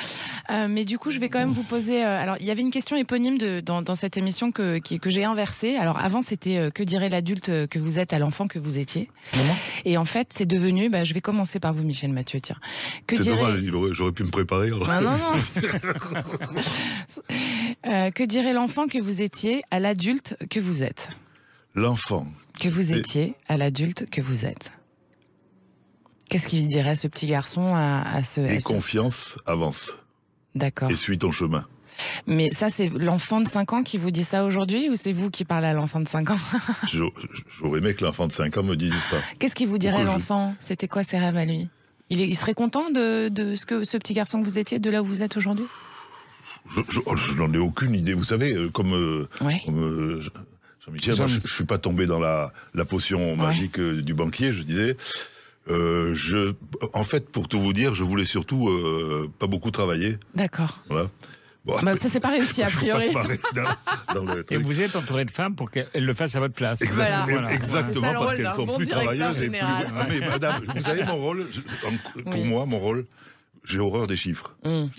Mais du coup, je vais quand même vous poser... alors, il y avait une question éponyme dans cette émission que j'ai inversée. Alors, avant, c'était que dirait l'adulte que vous êtes à l'enfant que vous étiez? Et en fait, c'est devenu... je vais commencer par vous, Michel Mathieu, tiens. C'est dommage, j'aurais pu me préparer. Alors. Non. Que dirait l'enfant que vous étiez à l'adulte que vous êtes? L'enfant que vous étiez à l'adulte que vous êtes. Qu'est-ce qu'il dirait, ce petit garçon, à ce... Et confiance, avance. D'accord. Et suis ton chemin. Mais ça, c'est l'enfant de 5 ans qui vous dit ça aujourd'hui, ou c'est vous qui parlez à l'enfant de 5 ans? J'aurais aimé que l'enfant de 5 ans me dise ça. Qu'est-ce qu'il vous dirait, l'enfant? C'était quoi ses rêves à lui? Il serait content de ce petit garçon que vous étiez, de là où vous êtes aujourd'hui? Je n'en ai aucune idée. Vous savez, comme Jean-Michel, je ne suis pas tombé dans la potion magique du banquier, je disais. En fait, pour tout vous dire, je voulais surtout pas beaucoup travailler. D'accord. Voilà. Bon, ça s'est pas réussi a priori. Et vous êtes entouré de femmes pour qu'elles le fassent à votre place. Exactement, parce qu'elles sont plus travailleuses et plus... mais madame, vous savez mon rôle, pour moi, mon rôle, j'ai horreur des chiffres.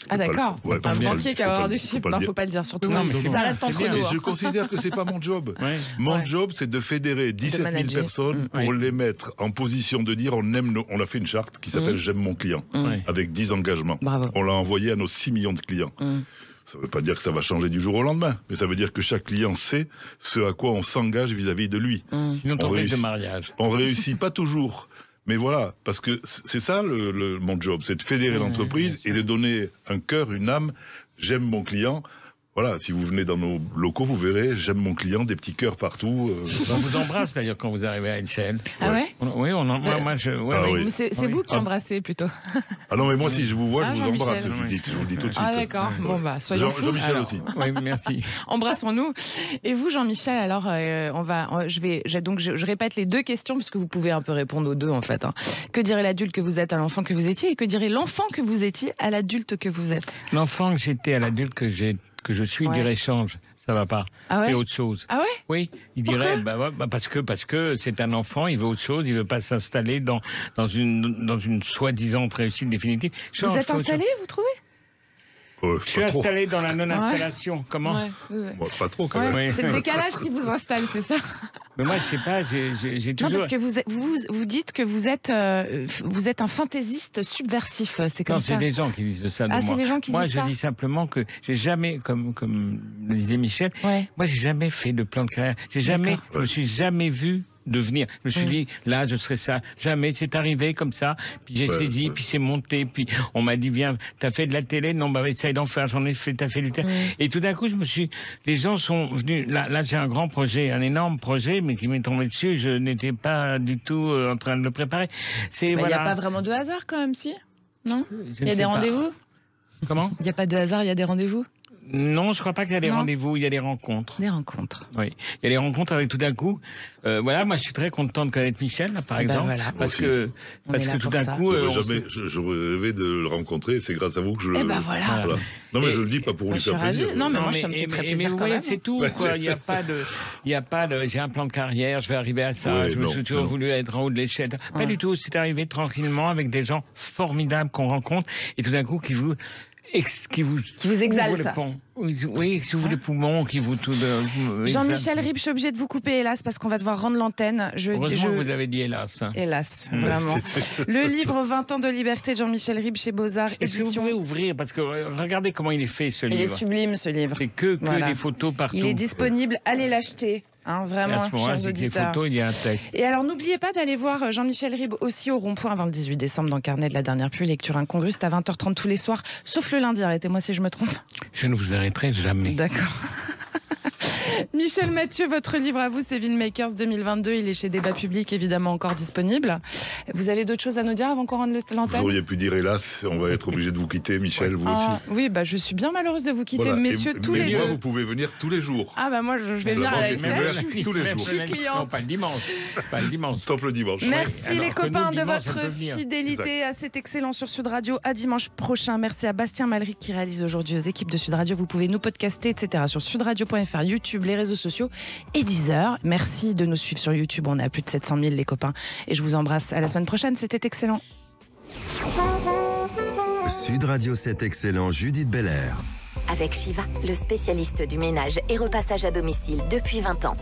Ah d'accord. Un banquier qui a horreur des chiffres. Non, faut pas le dire surtout. Ça reste entre nous. Je considère que c'est pas mon job. Mon job, c'est de fédérer 17 000 personnes pour les mettre en position de dire on a fait une charte qui s'appelle J'aime mon client, avec 10 engagements. Bravo. On l'a envoyé à nos 6 millions de clients. Ça ne veut pas dire que ça va changer du jour au lendemain, mais ça veut dire que chaque client sait ce à quoi on s'engage vis-à-vis de lui. Une entreprise de mariage. On réussit pas toujours. Mais voilà, parce que c'est ça mon job, c'est de fédérer l'entreprise et de donner un cœur, une âme. J'aime mon client Voilà, si vous venez dans nos locaux, vous verrez, j'aime mon client, des petits cœurs partout. On vous embrasse d'ailleurs quand vous arrivez à LCL. Ah ouais? Oui, moi je. Ouais, Ah oui. oui. C'est vous qui embrassez plutôt. Ah non, mais moi, si je vous vois, Ah, je vous Jean-Michel. embrasse, je vous le dis tout de suite. Ah d'accord, bon bah soyons fous. Jean-Michel Alors, aussi. Oui, merci. embrassons-nous. Et vous Jean-Michel, alors je répète les deux questions puisque vous pouvez un peu répondre aux deux en fait. Hein. Que dirait l'adulte que vous êtes à l'enfant que vous étiez et que dirait l'enfant que vous étiez à l'adulte que vous êtes? L'enfant que j'étais à l'adulte que je suis dirait change, ça va pas. Ah ouais? Fais autre chose. Ah ouais? Oui, il dirait parce que c'est un enfant, il veut autre chose, il veut pas s'installer dans une soi-disant réussite définitive. Change, Vous êtes fais autre installé, vous trouvez? Je suis installé dans la non-installation. Comment? Ouais. Moi, pas trop quand même. Ouais. C'est le décalage qui vous installe, c'est ça? Mais moi, je sais pas, j'ai Non, toujours. parce que vous dites que vous êtes un fantaisiste subversif, c'est comme Non, ça. c'est des gens qui disent ça de Ah, moi. c'est les gens qui moi, disent je ça. dis simplement que j'ai jamais, comme le disait Michel, Ouais. moi, j'ai jamais fait de plan de carrière. Je me suis jamais vu devenir. Je me suis dit, là, je serai ça. Jamais. C'est arrivé comme ça. Puis j'ai saisi, puis c'est monté. Puis on m'a dit, viens, t'as fait de la télé? Non, bah, essaye d'en faire. J'en ai fait, t'as fait du théâtre. Et tout d'un coup, les gens sont venus. Là, j'ai un grand projet, un énorme projet, mais qui m'est tombé dessus. Je n'étais pas du tout en train de le préparer. Il n'y a pas vraiment de hasard quand même, si? Non? Il y a des rendez-vous? Comment? Il n'y a pas de hasard, il y a des rendez-vous? Non, je crois pas qu'il y a des Non. rendez-vous, il y a des rencontres. Des rencontres. Oui, il y a des rencontres avec tout d'un coup. Voilà, moi je suis très content de connaître Michel, là, par exemple, voilà. parce Moi que On est là tout pour d'un ça. coup, J'aurais rêvé de le rencontrer, c'est grâce à vous que je le. Voilà. Non, mais Et- je le dis pas pour lui je suis faire plaisir. ravie. Non, mais Non, moi, ça me fait très mais plaisir vous quand voyez, même. c'est tout. Quoi. Il y a pas de. J'ai un plan de carrière, je vais arriver à ça. Ouais, je me non, suis toujours non. voulu être en haut de l'échelle. Pas du tout. C'est arrivé tranquillement avec des gens formidables qu'on rencontre et tout d'un coup qui vous exaltent. ouvrent les ponts. Oui, qui ouvrent les poumons, qui vous tout. Jean-Michel Ribes, je suis obligée de vous couper, hélas, parce qu'on va devoir rendre l'antenne. Heureusement que vous avez dit hélas. Hélas, vraiment. Le livre 20 ans de liberté de Jean-Michel Ribes chez Beaux-Arts, Est-ce que vous édition. pouvez ouvrir? Parce que regardez comment il est fait, ce Il est livre. sublime, ce livre. C'est que Voilà. des photos partout. Il est disponible, allez l'acheter. Hein, Et vraiment, à ce moment-là, chers c'est que des auditeurs. photos, il y a un texte. Et alors, n'oubliez pas d'aller voir Jean-Michel Ribes aussi au Rond-Point avant le 18 décembre dans Carnet de la dernière pluie, lecture incongrue, c'est à 20h30 tous les soirs, sauf le lundi, arrêtez-moi si je me trompe. Je ne vous arrêterai jamais. D'accord. Michel Mathieu, votre livre à vous, c'est Filmmakers 2022. Il est chez Débat Public, évidemment encore disponible. Vous avez d'autres choses à nous dire avant qu'on rende Vous l'antenne? auriez pu dire hélas, on va être obligé de vous quitter, Michel, vous Ah, aussi. oui, bah, je suis bien malheureuse de vous quitter, Voilà. messieurs, tous mais les moi, deux. vous pouvez venir tous les jours. Ah bah moi, je vais venir La à la banque est LCL. ouverte tous les jours. Je suis cliente. Non, pas le dimanche. Pas le dimanche. Sauf le dimanche. Merci Alors les que copains nous, de dimanche, on votre peut venir. fidélité à cet excellent sur Sud Radio. À dimanche prochain. Merci à Bastien Malric qui réalise aujourd'hui aux équipes de Sud Radio. Vous pouvez nous podcaster, etc. sur sudradio.fr, YouTube, les réseaux sociaux et Deezer. Merci de nous suivre sur YouTube. On est à plus de 700 000 les copains. Et je vous embrasse. À la semaine prochaine. C'était excellent. Sud Radio 7 excellent, Judith Belair. Avec Shiva, le spécialiste du ménage et repassage à domicile depuis 20 ans.